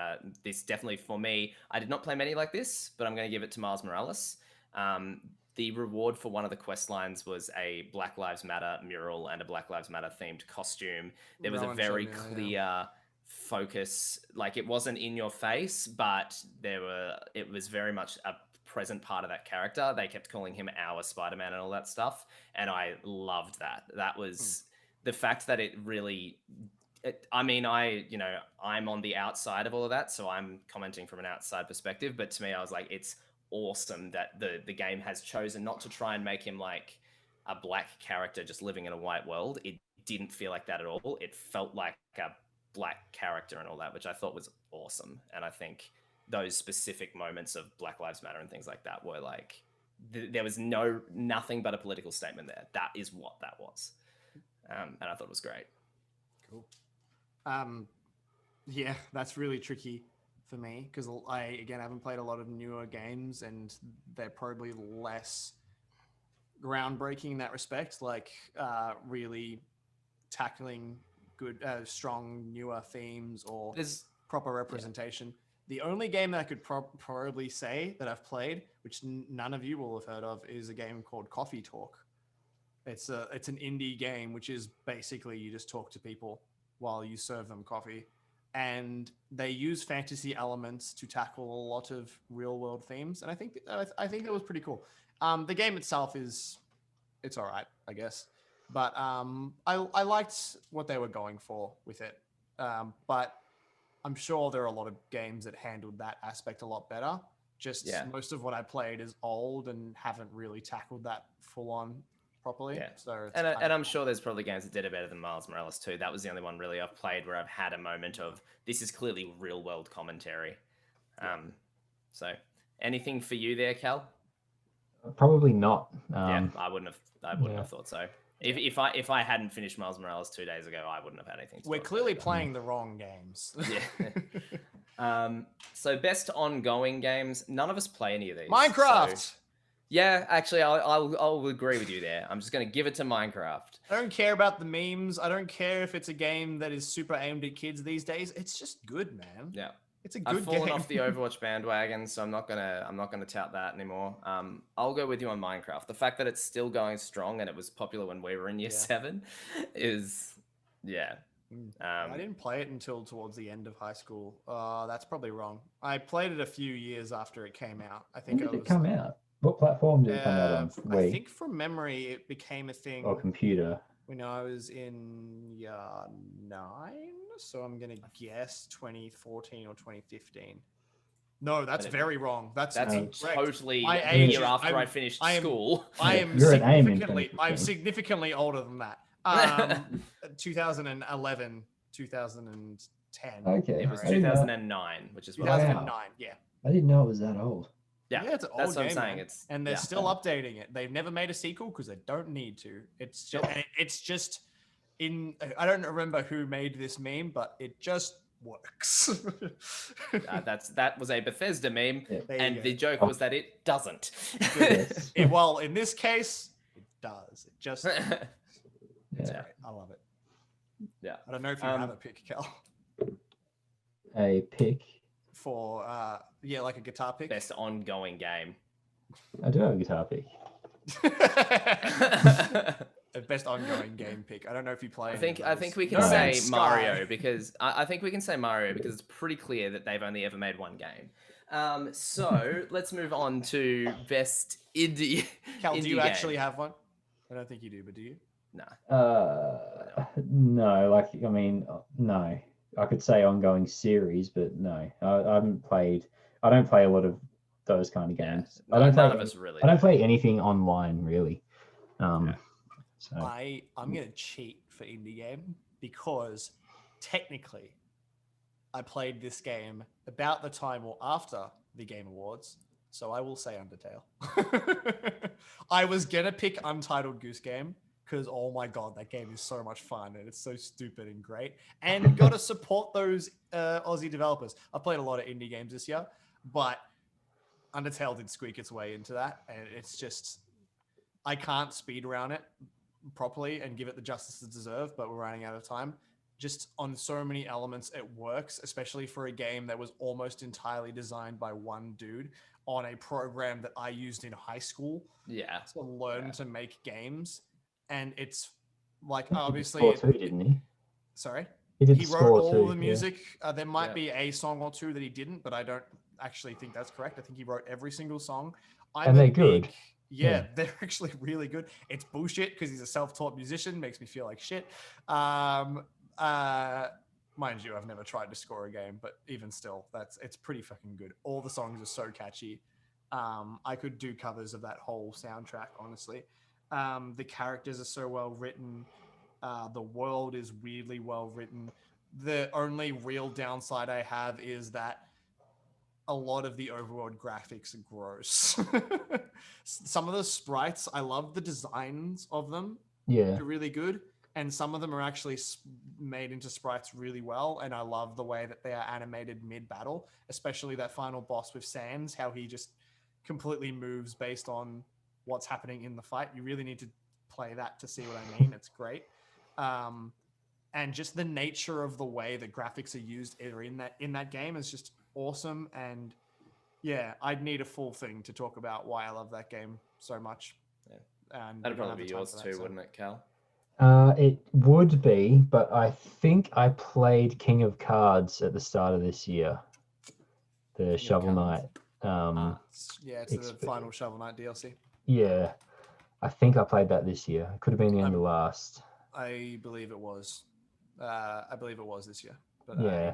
this definitely for me. I did not play many like this, but I'm going to give it to Miles Morales. The reward for one of the quest lines was a Black Lives Matter mural and a Black Lives Matter themed costume. There was a very clear focus. Like it wasn't in your face, but it was very much a present part of that character. They kept calling him our Spider-Man and all that stuff, and I loved that. That was the fact that it really I'm on the outside of all of that, so I'm commenting from an outside perspective, but to me I was like, it's awesome that the game has chosen not to try and make him like a black character just living in a white world. It didn't feel like that at all. It felt like a black character and all that, which I thought was awesome. And I think those specific moments of Black Lives Matter and things like that were like, there was nothing but a political statement there. That is what that was. And I thought it was great. Cool. Yeah, that's really tricky for me because I haven't played a lot of newer games and they're probably less groundbreaking in that respect, like really tackling good, strong, newer themes or proper representation. Yeah. The only game that I could probably say that I've played, which none of you will have heard of, is a game called Coffee Talk. It's an indie game, which is basically you just talk to people while you serve them coffee. And they use fantasy elements to tackle a lot of real world themes. And I think that was pretty cool. The game itself it's all right, I guess. But I liked what they were going for with it. But I'm sure there are a lot of games that handled that aspect a lot better. Most of what I played is old and haven't really tackled that full on properly. Yeah. So and I'm sure there's probably games that did it better than Miles Morales too. That was the only one really I've played where I've had a moment of this is clearly real world commentary. So anything for you there, Cal? Probably not. Yeah, I wouldn't have thought so. If I hadn't finished Miles Morales 2 days ago, I wouldn't have had anything to We're clearly playing the wrong games. Yeah. So best ongoing games. None of us play any of these. Minecraft. So, yeah, actually, I'll agree with you there. I'm just going to give it to Minecraft. I don't care about the memes. I don't care if it's a game that is super aimed at kids these days. It's just good, man. Yeah. It's a good game. I've fallen off the Overwatch bandwagon, so I'm not gonna tout that anymore. I'll go with you on Minecraft. The fact that it's still going strong and it was popular when we were in year 7 is, I didn't play it until towards the end of high school. That's probably wrong. I played it a few years after it came out. I think when did it come out? What platform did it come out on? I think from memory it became a thing. Or computer. When I was in year 9, so I'm gonna guess 2014 or 2015. No, that's very wrong. That's totally a year after I finished school. I'm significantly older than that. 2011, 2010. Okay. It was 2009, which is what 2009. Yeah. I didn't know it was that old. Yeah, it's an old that's what game, I'm saying. And they're still updating it. They've never made a sequel because they don't need to. It's just I don't remember who made this meme, but it just works. That was a Bethesda meme, Yeah. and the joke was that it doesn't. Yes. Well, in this case, it does. It just it's Yeah. great. I love it. Yeah. I don't know if you have a pick, Cal, A pick. for like a guitar pick. Best ongoing game. I do have a guitar pick. A best ongoing game pick. I don't know if you play. I think we can No say Man's Sky. Mario because I think we can say Mario because it's pretty clear that they've only ever made one game. So let's move on to best indie. Cal, do you indie actually game. have one? I don't think you do, but do you? No. No, like, I mean, no. I could say ongoing series, but no. I don't play a lot of those kind of games. None of us really. I don't play anything online, really. So I'm gonna cheat for indie game because technically I played this game about the time or after the Game Awards, so I will say Undertale. I was gonna pick Untitled Goose Game because oh my god, that game is so much fun and it's so stupid and great. And you got to support those Aussie developers. I've played a lot of indie games this year, but Undertale did squeak its way into that, and it's just I can't speed around it properly and give it the justice it deserves, but we're running out of time. Just on so many elements, it works, especially for a game that was almost entirely designed by one dude on a program that I used in high school. Yeah. To learn to make games. And it's like, obviously. He did score too, didn't he? Sorry? He did He score wrote all too, the yeah. music. There might be a song or two that he didn't, but I don't actually think that's correct. I think he wrote every single song. And they're good. Yeah, they're actually really good. It's bullshit because he's a self-taught musician. Makes me feel like shit. Mind you, I've never tried to score a game, but even still, it's pretty fucking good. All the songs are so catchy. I could do covers of that whole soundtrack, honestly. The characters are so well written. The world is weirdly well written. The only real downside I have is that a lot of the overworld graphics are gross. Some of the sprites, I love the designs of them. Yeah. They're really good. And some of them are actually made into sprites really well. And I love the way that they are animated mid-battle, especially that final boss with Sans, how he just completely moves based on what's happening in the fight. You really need to play that to see what I mean. It's great. And just the nature of the way the graphics are used in that game is just awesome. And yeah, I'd need a full thing to talk about why I love that game so much. Yeah. And That'd probably be yours too, wouldn't it, Cal? It would be, but I think I played King of Cards at the start of this year. The Shovel Knight. It's the final Shovel Knight DLC. Yeah. I think I played that this year. It could have been the end of last. I believe it was. I believe it was this year. But yeah.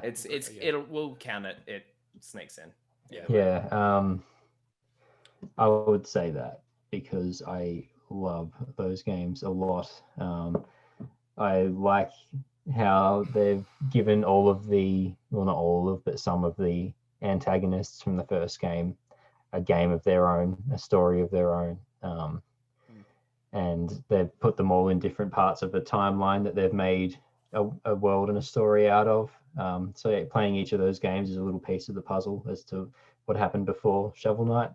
We'll count it. It sneaks in. Yeah. I would say that because I love those games a lot. I like how they've given all of not all of, but some of the antagonists from the first game a game of their own, a story of their own. And they've put them all in different parts of the timeline that they've made a world and a story out of. So playing each of those games is a little piece of the puzzle as to what happened before Shovel Knight.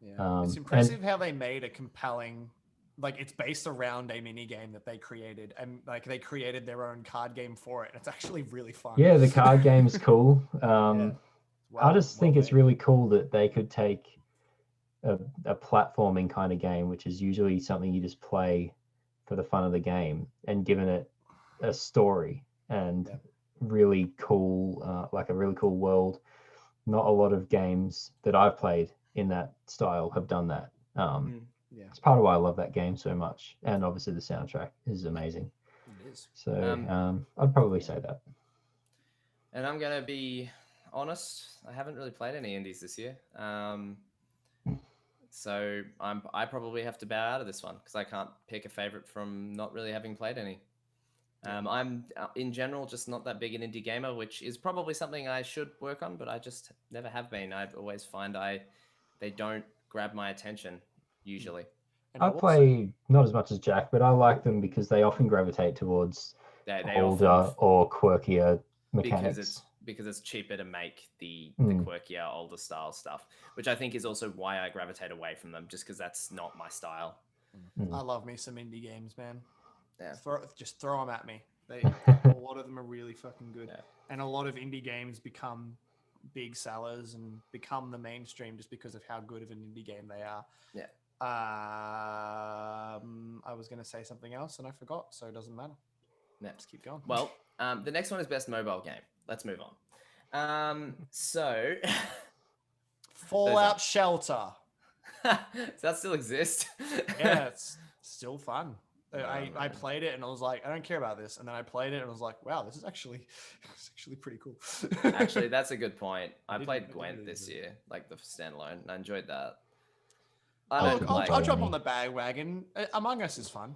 Yeah. It's impressive how they made a compelling, like it's based around a mini game that they created, and like they created their own card game for it. It's actually really fun. Yeah, the card game is cool. I just think it's really cool that they could take a platforming kind of game, which is usually something you just play for the fun of the game, and given it a story and really cool, like a really cool world. Not a lot of games that I've played in that style have done that. It's part of why I love that game so much, and obviously the soundtrack is amazing. It is. So I'd probably say that. And I'm gonna be honest, I haven't really played any indies this year. So I probably have to bow out of this one because I can't pick a favorite from not really having played any. I'm in general just not that big an indie gamer, which is probably something I should work on, but I just never have been. I always find they don't grab my attention usually. I play not as much as Jack, but I like them because they often gravitate towards older or quirkier mechanics. because it's cheaper to make the quirkier, older style stuff, which I think is also why I gravitate away from them, just because that's not my style. I love me some indie games, man. Yeah. Just throw them at me. A lot of them are really fucking good. Yeah. And a lot of indie games become big sellers and become the mainstream just because of how good of an indie game they are. Yeah. I was going to say something else and I forgot, so it doesn't matter. Yeah. Just keep going. Well, the next one is best mobile game. Let's move on. So Fallout Shelter. Does that still exist? Yeah, it's still fun. I played it and I was like, I don't care about this. And then I played it and I was like, wow, this is actually pretty cool. Actually, that's a good point. I played Gwent this year, like the standalone, and I enjoyed that. I'll jump on the bandwagon. Among Us is fun.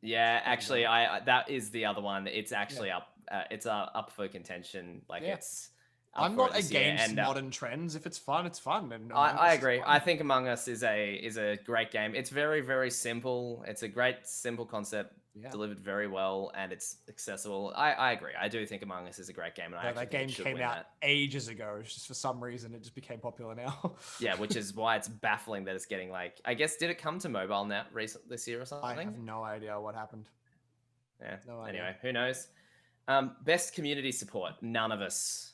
Yeah, actually, that is the other one. It's actually up. It's up for contention. Like it's. I'm not against modern trends. If it's fun, it's fun. And I agree. I think Among Us is a great game. It's very, very simple. It's a great simple concept, delivered very well, and it's accessible. I agree. I do think Among Us is a great game, and that game came out ages ago. It's just for some reason it just became popular now. Yeah, which is why it's baffling that it's getting I guess did it come to mobile now this year or something? I have no idea what happened. Yeah. No idea. Anyway, who knows? Best community support. None of us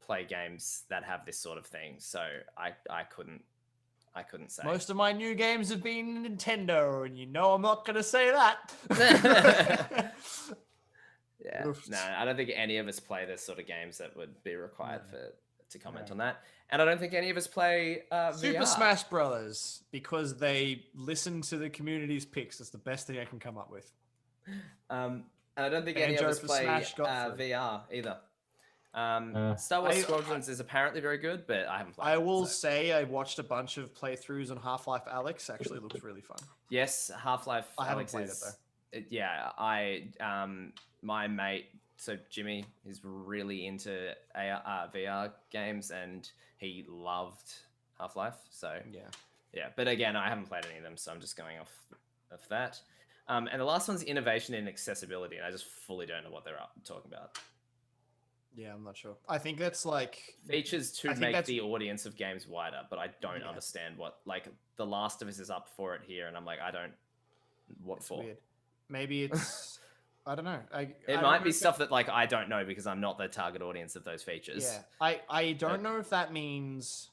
play games that have this sort of thing, so I couldn't say. Most of my new games have been Nintendo, and I'm not gonna say that. Yeah, no, I don't think any of us play this sort of games that would be required to comment on that, and I don't think any of us play Super VR. Smash Brothers because they listen to the community's picks. That's the best thing I can come up with. And I don't think any of us play VR either. Star Wars Squadrons is apparently very good, but I haven't played it. I will say I watched a bunch of playthroughs on Half-Life Alyx. Actually looks really fun. Yes, Half-Life Alyx I haven't played it though. Yeah, my mate, so Jimmy, is really into VR games, and he loved Half-Life. So yeah. But again, I haven't played any of them, so I'm just going off of that. And the last one's innovation in accessibility, and I just fully don't know what they're talking about. Yeah, I'm not sure. I think that's like features to make the audience of games wider, but I don't understand what, like, The Last of Us is up for it here, and I'm like, what for? Weird. Maybe it's, I don't know. It might be stuff that, like, I don't know because I'm not the target audience of those features. Yeah, I don't know if that means,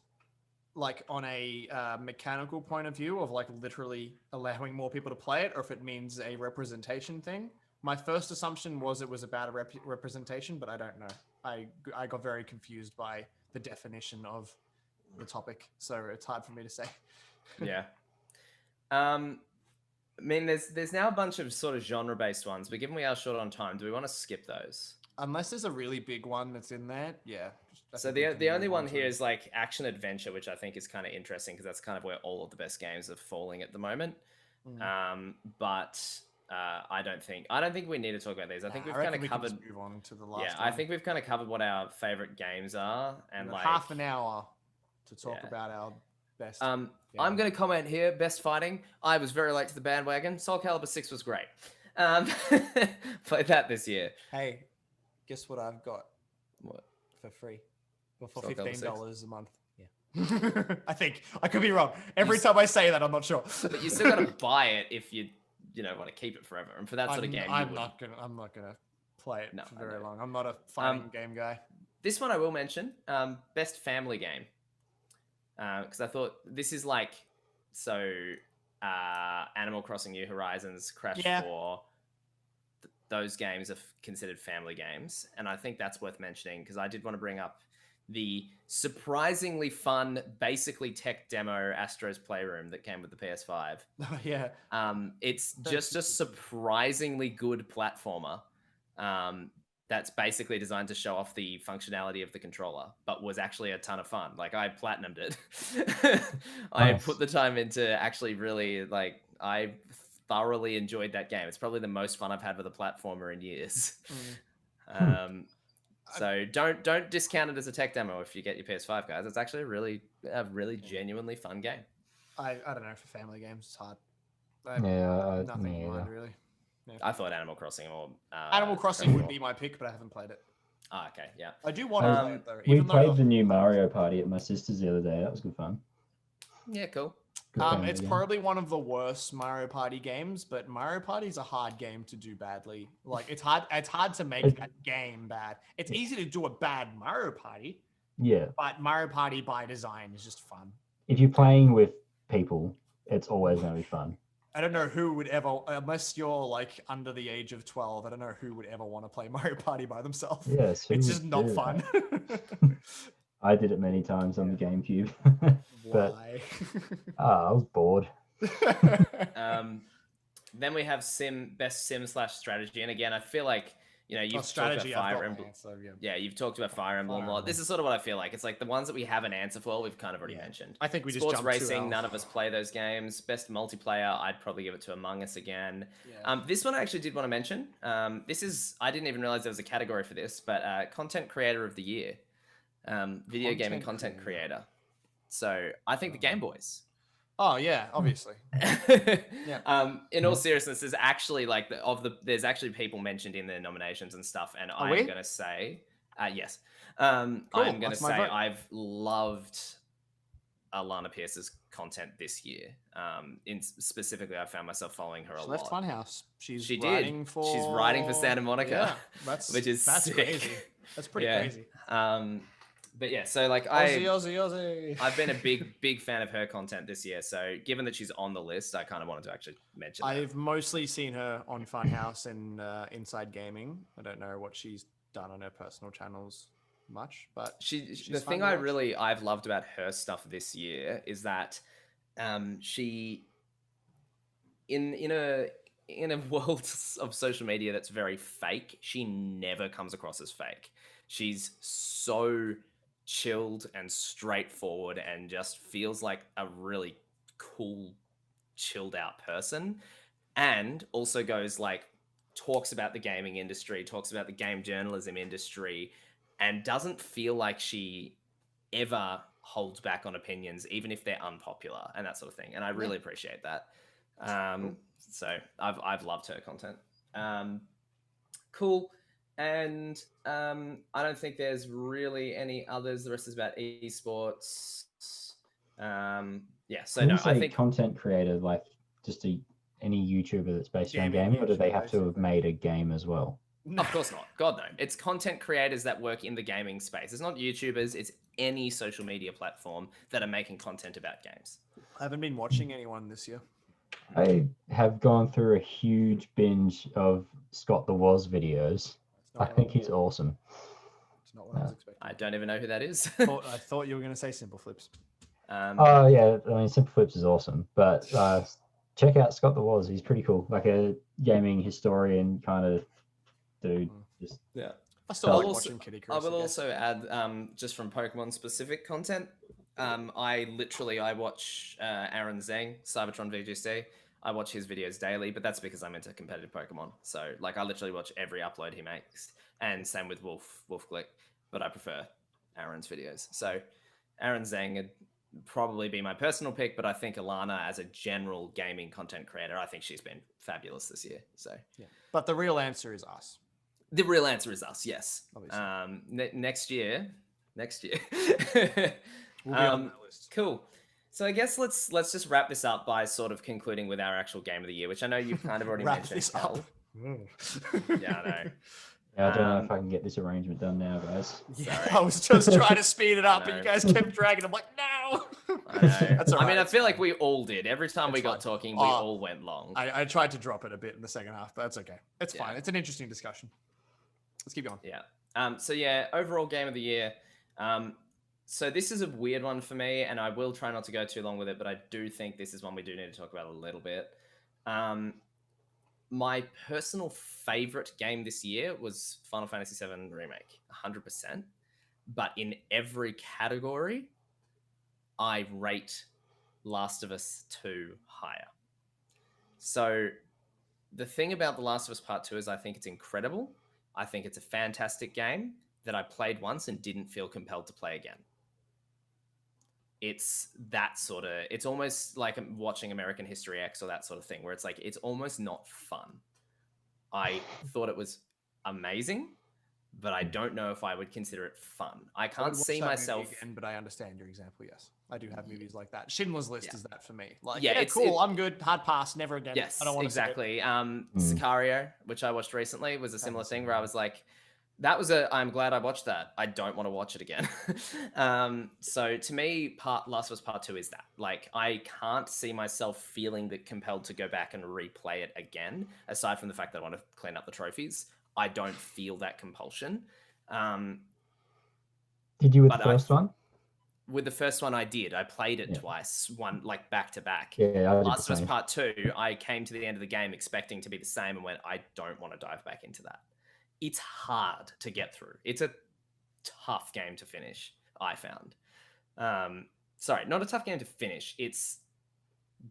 like, on a mechanical point of view of, like, literally allowing more people to play it, or if it means a representation thing. My first assumption was it was about a representation, but I don't know. I got very confused by the definition of the topic, so it's hard for me to say. Yeah. I mean, there's now a bunch of sort of genre-based ones, but given we are short on time, do we want to skip those? Unless there's a really big one that's in there, yeah. So the only one here is like action adventure, which I think is kind of interesting because that's kind of where all of the best games are falling at the moment. But I don't think we need to talk about these. I think we've kind of covered. Move on to the last. Yeah, I think we've kind of covered what our favorite games are, and like half an hour to talk about our best. I'm going to comment here. Best fighting. I was very late to the bandwagon. Soul Calibur 6 was great. Played that this year. Hey, guess what I've got? What? For free, or for Soul Calibur $15 a month. Yeah. I think I could be wrong. Every time I say that, I'm not sure. But you still got to buy it if you want to keep it forever. And for that sort of game, I'm not gonna play it for very long. I'm not a fighting game guy. This one I will mention. Best family game. Because I thought this is like Animal Crossing: New Horizons, Crash 4. Those games are considered family games, and I think that's worth mentioning because I did want to bring up the surprisingly fun, basically tech demo Astro's Playroom that came with the PS5. Yeah. It's just a surprisingly good platformer that's basically designed to show off the functionality of the controller, but was actually a ton of fun. Like, I platinumed it. I put the time into actually really, like, I thoroughly enjoyed that game. It's probably the most fun I've had with a platformer in years. So don't discount it as a tech demo if you get your PS5, guys. It's actually a really genuinely fun game. I don't know, for family games it's hard. Nothing in mind really. Yeah. I thought Animal Crossing or Animal Crossing would be my pick, but I haven't played it. Oh, okay, yeah. I do want to play it though. We Even played the new Mario Party at my sister's the other day. That was good fun. Yeah, cool. It's probably one of the worst Mario Party games, but Mario Party is a hard game to do badly. Like it's hard to make that game bad. It's easy to do a bad Mario Party. Yeah. But Mario Party by design is just fun. If you're playing with people, it's always going to be fun. I don't know who would ever, unless you're like under the age of 12, I don't know who would ever want to play Mario Party by themselves. Yes. It's just not fun. I did it many times on the GameCube. But, Why? I was bored. Then we have best sim/strategy, and again, I feel like you've talked about Fire Emblem. Yeah, you've talked about Fire Emblem a lot. This is sort of what I feel like. It's like the ones that we have an answer for, we've kind of already mentioned. I think we Sports just racing. None of us play those games. Best multiplayer, I'd probably give it to Among Us again. Yeah. This one I actually did want to mention. I didn't even realize there was a category for this, but content creator of the year, video gaming content creator. So I think the Game Boys. Oh yeah, obviously. Yeah. In all seriousness, there's actually there's actually people mentioned in the nominations and stuff, and I'm gonna say yes. I'm gonna say I've loved Alana Pierce's content this year. Specifically, I found myself folding her a lot. Left Funhouse. She's writing for Santa Monica. Yeah, that's sick. crazy. That's pretty crazy. But yeah, so like Aussie. I've been a big fan of her content this year. So given that she's on the list, I kind of wanted to actually mention I've mostly seen her on Funhouse and Inside Gaming. I don't know what she's done on her personal channels much, but the thing I've loved about her stuff this year is that she in a world of social media that's very fake, she never comes across as fake. She's so chilled and straightforward and just feels like a really cool, chilled out person. And also talks about the gaming industry, talks about the game journalism industry, and doesn't feel like she ever holds back on opinions, even if they're unpopular and that sort of thing. And I really appreciate that. So I've loved her content. Cool. And I don't think there's really any others. The rest is about esports. So no, I think content creator, like just any YouTuber that's based on gaming, or do they have to have made a game as well? Of course not. God no. It's content creators that work in the gaming space. It's not YouTubers. It's any social media platform that are making content about games. I haven't been watching anyone this year. I have gone through a huge binge of Scott the Woz videos. I think he's awesome. It's not what I was expecting. I don't even know who that is. I thought you were going to say Simple Flips. Oh yeah, I mean Simple Flips is awesome, but check out Scott the Woz. He's pretty cool, like a gaming historian kind of dude. Just I still like watching Kitty Chris. I will also add, just from Pokemon specific content. I watch Aaron Zhang, Cybertron VGC. I watch his videos daily, but that's because I'm into competitive Pokemon. So I literally watch every upload he makes, and same with Wolf Glick, but I prefer Aaron's videos. So Aaron Zhang would probably be my personal pick, but I think Alana as a general gaming content creator, I think she's been fabulous this year. So but the real answer is us. The real answer is us. Yes. Next year. We'll be on that list. Cool. So I guess let's just wrap this up by sort of concluding with our actual game of the year, which I know you've kind of already mentioned. This up. Yeah, I know. Yeah, I don't know if I can get this arrangement done now, guys. Yeah, I was just trying to speed it up, and you guys kept dragging. I'm like, no. I know. That's all right. I mean, I feel like we all did. Every time we got talking, we all went long. I tried to drop it a bit in the second half, but that's okay. It's fine. It's an interesting discussion. Let's keep going. Yeah. Overall game of the year. So this is a weird one for me, and I will try not to go too long with it, but I do think this is one we do need to talk about a little bit. My personal favorite game this year was Final Fantasy VII Remake, 100%. But in every category, I rate Last of Us 2 higher. So the thing about The Last of Us Part 2 is I think it's incredible. I think it's a fantastic game that I played once and didn't feel compelled to play again. It's that sort of, it's almost like watching American History X or that sort of thing, where it's like, it's almost not fun. I thought it was amazing. but I don't know if I would consider it fun. I I would can't watch see that movie myself. again, but I understand your example. Yes, I do have movies like that. Schindler's List is that for me. Like, Yeah, yeah, it's- cool. I'm good. Hard pass. Never again. Yes, I don't want to see it. exactly. Sicario, which I watched recently, was a similar seen thing where I was like, that was a. I'm glad I watched that. I don't want to watch it again. So to me, Last of Us Part 2 is that. Like, I can't see myself feeling that compelled to go back and replay it again. Aside from the fact that I want to clean up the trophies, I don't feel that compulsion. Did you with the first one? With the first one, I did. I played it twice, one like back to back. Yeah, Last of Us Part 2, I came to the end of the game expecting to be the same and went, I don't want to dive back into that. It's hard to get through. It's a tough game to finish, I found. Sorry, not a tough game to finish. It's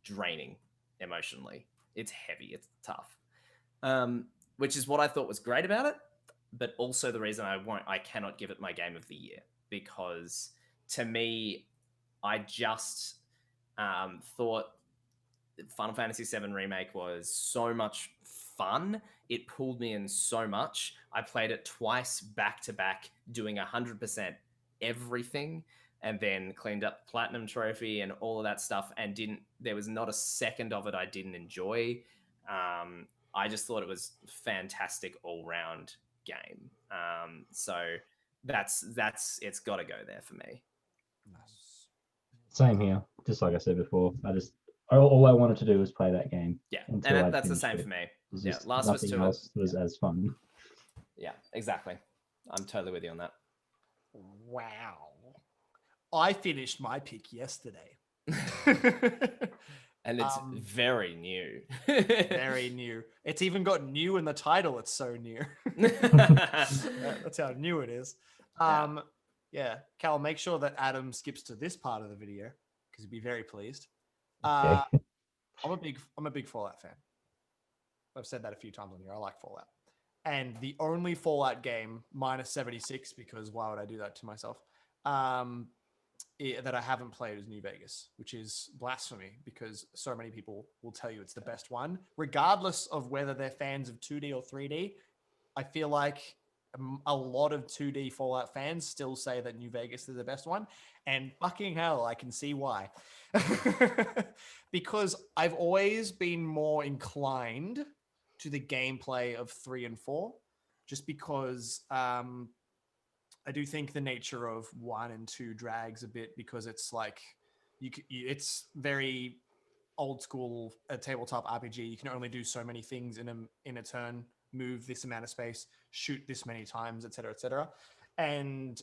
draining emotionally. It's heavy. It's tough. Which is what I thought was great about it, but also the reason I cannot give it my game of the year, because to me, I just thought Final Fantasy VII Remake was so much fun. It pulled me in so much. I played it twice back to back, doing 100% everything, and then cleaned up the Platinum Trophy and all of that stuff, and there was not a second of it I didn't enjoy. I just thought it was fantastic all-round game. So that's it's got to go there for me. Nice. Same here. Just like I said before, all I wanted to do was play that game. Yeah, and that's the same for me. Yeah, Last of Us 2 else was as fun. Yeah, exactly. I'm totally with you on that. Wow. I finished my pick yesterday. And it's very new. Very new. It's even got new in the title. It's so new. That's how new it is. Yeah. Cal, make sure that Adam skips to this part of the video because he'd be very pleased. Okay. I'm a big Fallout fan. I've said that a few times on here. I like Fallout. And the only Fallout game, minus 76, because why would I do that to myself, that I haven't played is New Vegas, which is blasphemy because so many people will tell you it's the best one. Regardless of whether they're fans of 2D or 3D, I feel like a lot of 2D Fallout fans still say that New Vegas is the best one. And fucking hell, I can see why. Because I've always been more inclined to the gameplay of 3 and 4, just because I do think the nature of 1 and 2 drags a bit because it's like it's very old school tabletop RPG. You can only do so many things in a turn, move this amount of space, shoot this many times, etc., etc. And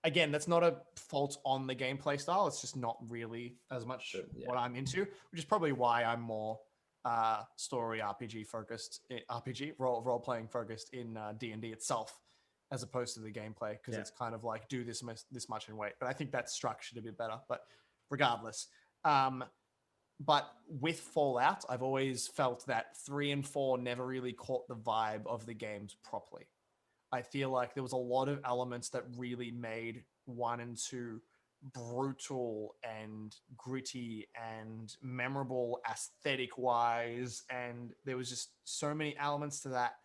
again, that's not a fault on the gameplay style. It's just not really as much what I'm into, which is probably why I'm more story RPG focused, role playing focused in D&D itself, as opposed to the gameplay, because it's kind of like do this much and wait. But I think that's structured a bit better. But regardless, but with Fallout, I've always felt that 3 and 4 never really caught the vibe of the games properly. I feel like there was a lot of elements that really made 1 and 2 brutal and gritty and memorable aesthetic wise, and there was just so many elements to that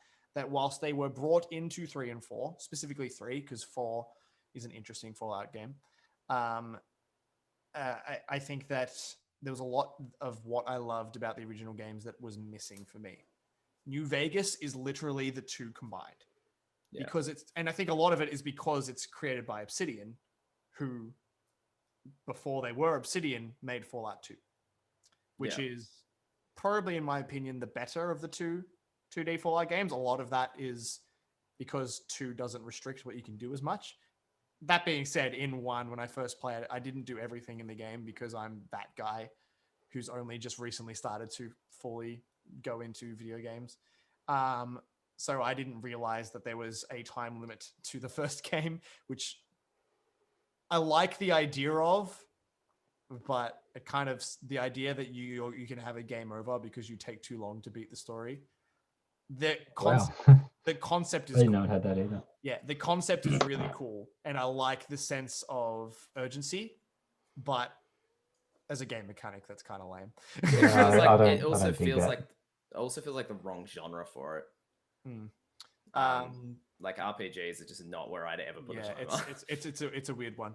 whilst they were brought into 3 and 4, specifically 3, because 4 is an interesting Fallout game, I think that there was a lot of what I loved about the original games that was missing for me. New Vegas is literally the two combined. Because and I think a lot of it is because it's created by Obsidian, who before they were Obsidian made Fallout 2, which is probably, in my opinion, the better of the 2D Fallout games. A lot of that is because 2 doesn't restrict what you can do as much. That being said, in 1, when I first played it, I didn't do everything in the game because I'm that guy who's only just recently started to fully go into video games. So I didn't realize that there was a time limit to the first game, which I like the idea of, but it kind of the idea that you can have a game over because you take too long to beat the story. The concept is I didn't know it had that either. Yeah, the concept is really cool, and I like the sense of urgency, but as a game mechanic, that's kind of lame. It also feels like the wrong genre for it. Like RPGs are just not where I'd ever put a timer. It's a weird one.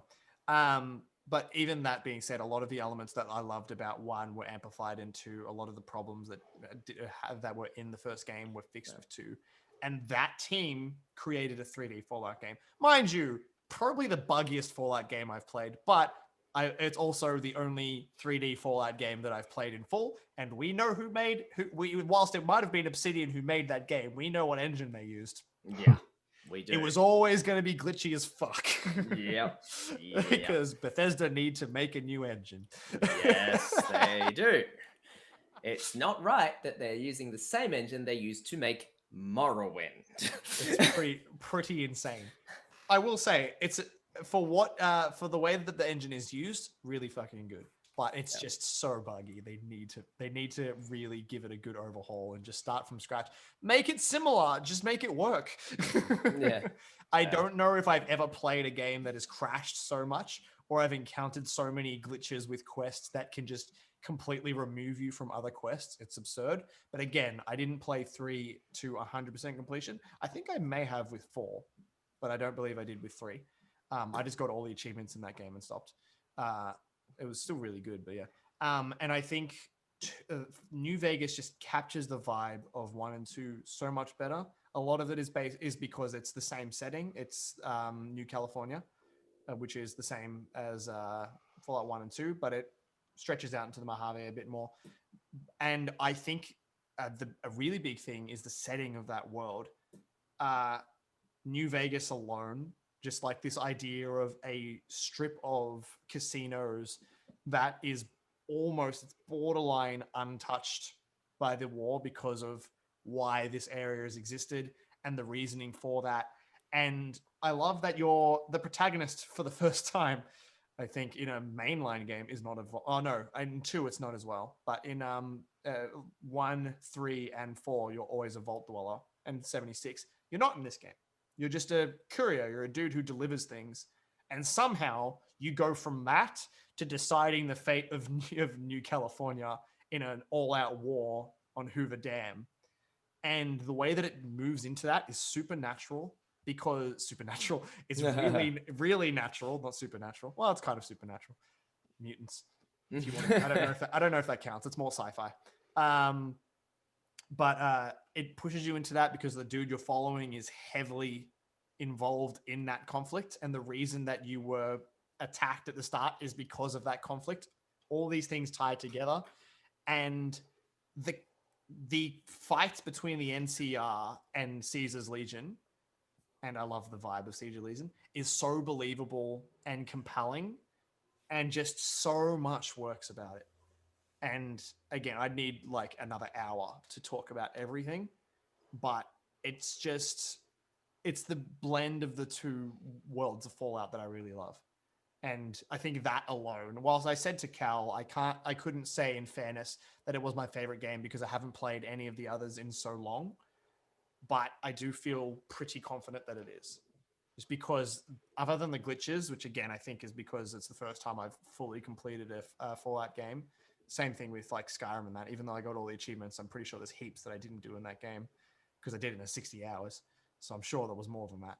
But even that being said, a lot of the elements that I loved about 1 were amplified into a lot of the problems that were in the first game were fixed with 2. And that team created a 3D Fallout game. Mind you, probably the buggiest Fallout game I've played, but it's also the only 3D Fallout game that I've played in full. And we know whilst it might have been Obsidian who made that game, we know what engine they used. Yeah. We do. It was always going to be glitchy as fuck. Yep. Because Bethesda need to make a new engine. Yes, they do. It's not right that they're using the same engine they used to make Morrowind. It's pretty insane. I will say it's for the way that the engine is used, really fucking good. But it's just so buggy. They need to really give it a good overhaul and just start from scratch. Make it similar. Just make it work. I don't know if I've ever played a game that has crashed so much, or I've encountered so many glitches with quests that can just completely remove you from other quests. It's absurd. But again, I didn't play 3 to 100% completion. I think I may have with 4, but I don't believe I did with 3. I just got all the achievements in that game and stopped. It was still really good, but yeah. And I think New Vegas just captures the vibe of 1 and 2 so much better. A lot of it is because it's the same setting. It's New California, which is the same as Fallout 1 and 2, but it stretches out into the Mojave a bit more. And I think a really big thing is the setting of that world. New Vegas alone, just like this idea of a strip of casinos that is almost borderline untouched by the war because of why this area has existed and the reasoning for that. And I love that you're the protagonist for the first time, I think, in a mainline game is not in 2 it's not as well, but in 1, 3, and 4 you're always a vault dweller, and 76 you're not in this game. You're just a courier. You're a dude who delivers things. And somehow you go from that to deciding the fate of New California in an all-out war on Hoover Dam. And the way that it moves into that is supernatural, because supernatural is really, really natural, not supernatural. Well, it's kind of supernatural. Mutants. If you want I don't know if that counts. It's more sci-fi. But it pushes you into that because the dude you're following is heavily involved in that conflict. And the reason that you were attacked at the start is because of that conflict. All these things tie together. And the fights between the NCR and Caesar's Legion, and I love the vibe of Caesar's Legion, is so believable and compelling, and just so much works about it. And again, I'd need like another hour to talk about everything, but it's the blend of the 2 worlds of Fallout that I really love. And I think that alone, whilst I said to Cal, I couldn't say in fairness that it was my favorite game because I haven't played any of the others in so long, but I do feel pretty confident that it is. Just because other than the glitches, which again, I think is because it's the first time I've fully completed a Fallout game. Same thing with like Skyrim and that. Even though I got all the achievements, I'm pretty sure there's heaps that I didn't do in that game because I did it in 60 hours. So I'm sure there was more than that.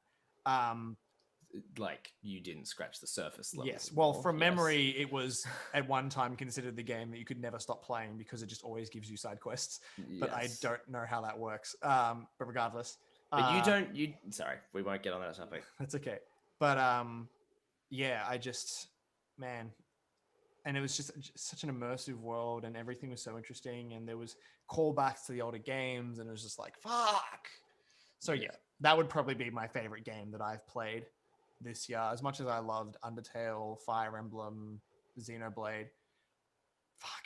Like you didn't scratch the surface level. Yes. Well, from memory, it was at one time considered the game that you could never stop playing because it just always gives you side quests. Yes. But I don't know how that works. But regardless. But sorry, we won't get on that topic. That's okay. But yeah, man. And it was just such an immersive world, and everything was so interesting, and there was callbacks to the older games, and it was just like, fuck. So yeah, that would probably be my favorite game that I've played this year. As much as I loved Undertale, Fire Emblem, Xenoblade. Fuck.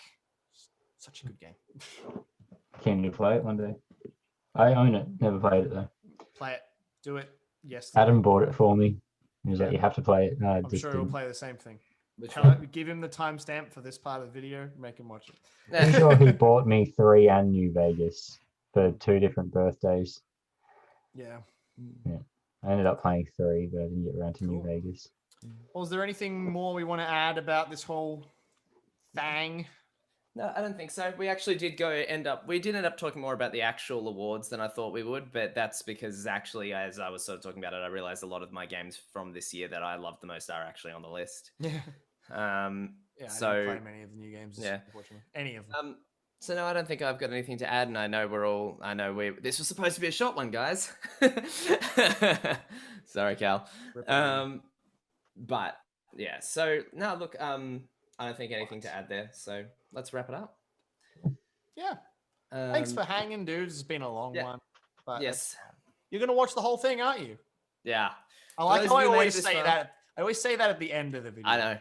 Such a good game. Can you play it one day? I own it. Never played it though. Play it. Do it. Yes. Adam bought it for me. He was like, you have to play it. I'm sure he'll play the same thing. Give him the timestamp for this part of the video. Make him watch it. I'm sure he bought me 3 and New Vegas for 2 different birthdays. Yeah. I ended up playing 3, but I didn't get around to New Vegas. Well, is there anything more we want to add about this whole thing? No, I don't think so. We actually did end up talking more about the actual awards than I thought we would, but that's because actually, as I was sort of talking about it, I realized a lot of my games from this year that I love the most are actually on the list. Yeah. Yeah, I didn't play many of the new games, unfortunately. Any of them. So no, I don't think I've got anything to add, and I know this was supposed to be a short one, guys. Sorry, Cal. But yeah, so no, look, I don't think anything to add there. So let's wrap it up. Yeah. Thanks for hanging, dudes. It's been a long one. But yes. You're gonna watch the whole thing, aren't you? Yeah. I like how I always say that. I always say that at the end of the video. I know.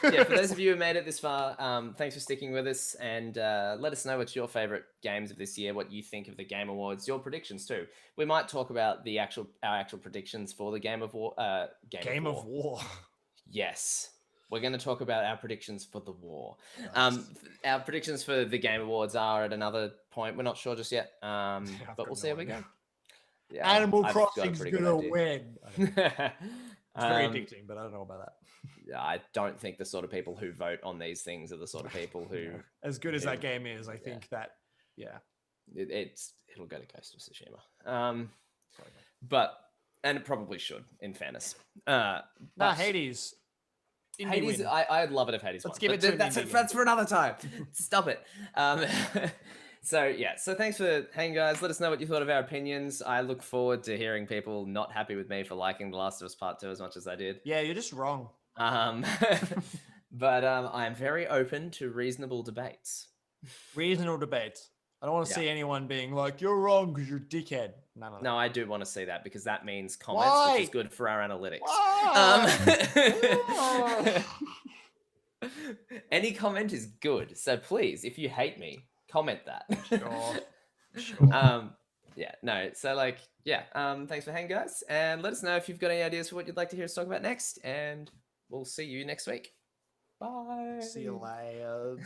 Yeah, for those of you who made it this far, thanks for sticking with us, and let us know what's your favorite games of this year, what you think of the Game Awards, your predictions too. We might talk about our actual predictions for the Game of War. Game of War. Yes. We're going to talk about our predictions for the war. Nice. Our predictions for the Game Awards are at another point. We're not sure just yet, but we'll see how we go. Yeah, Animal Crossing's gonna win. It's very addicting, but I don't know about that. Yeah, I don't think the sort of people who vote on these things are the sort of people who... As good as that game is, I think that, it'll go to Ghost of Tsushima. And it probably should, in fairness. Hades. Hades, I'd love it if Hades Let's give it to that's for another time. Stop it. So thanks for hanging, guys. Let us know what you thought of our opinions. I look forward to hearing people not happy with me for liking The Last of Us Part 2 as much as I did. Yeah, you're just wrong. But I am very open to reasonable debates. Reasonable debates. I don't want to see anyone being like, you're wrong because you're a dickhead. No, I do want to see that because that means comments, which is good for our analytics. Any comment is good. So please, if you hate me, comment that. Sure. Thanks for hanging, guys. And let us know if you've got any ideas for what you'd like to hear us talk about next. And we'll see you next week. Bye. See you later.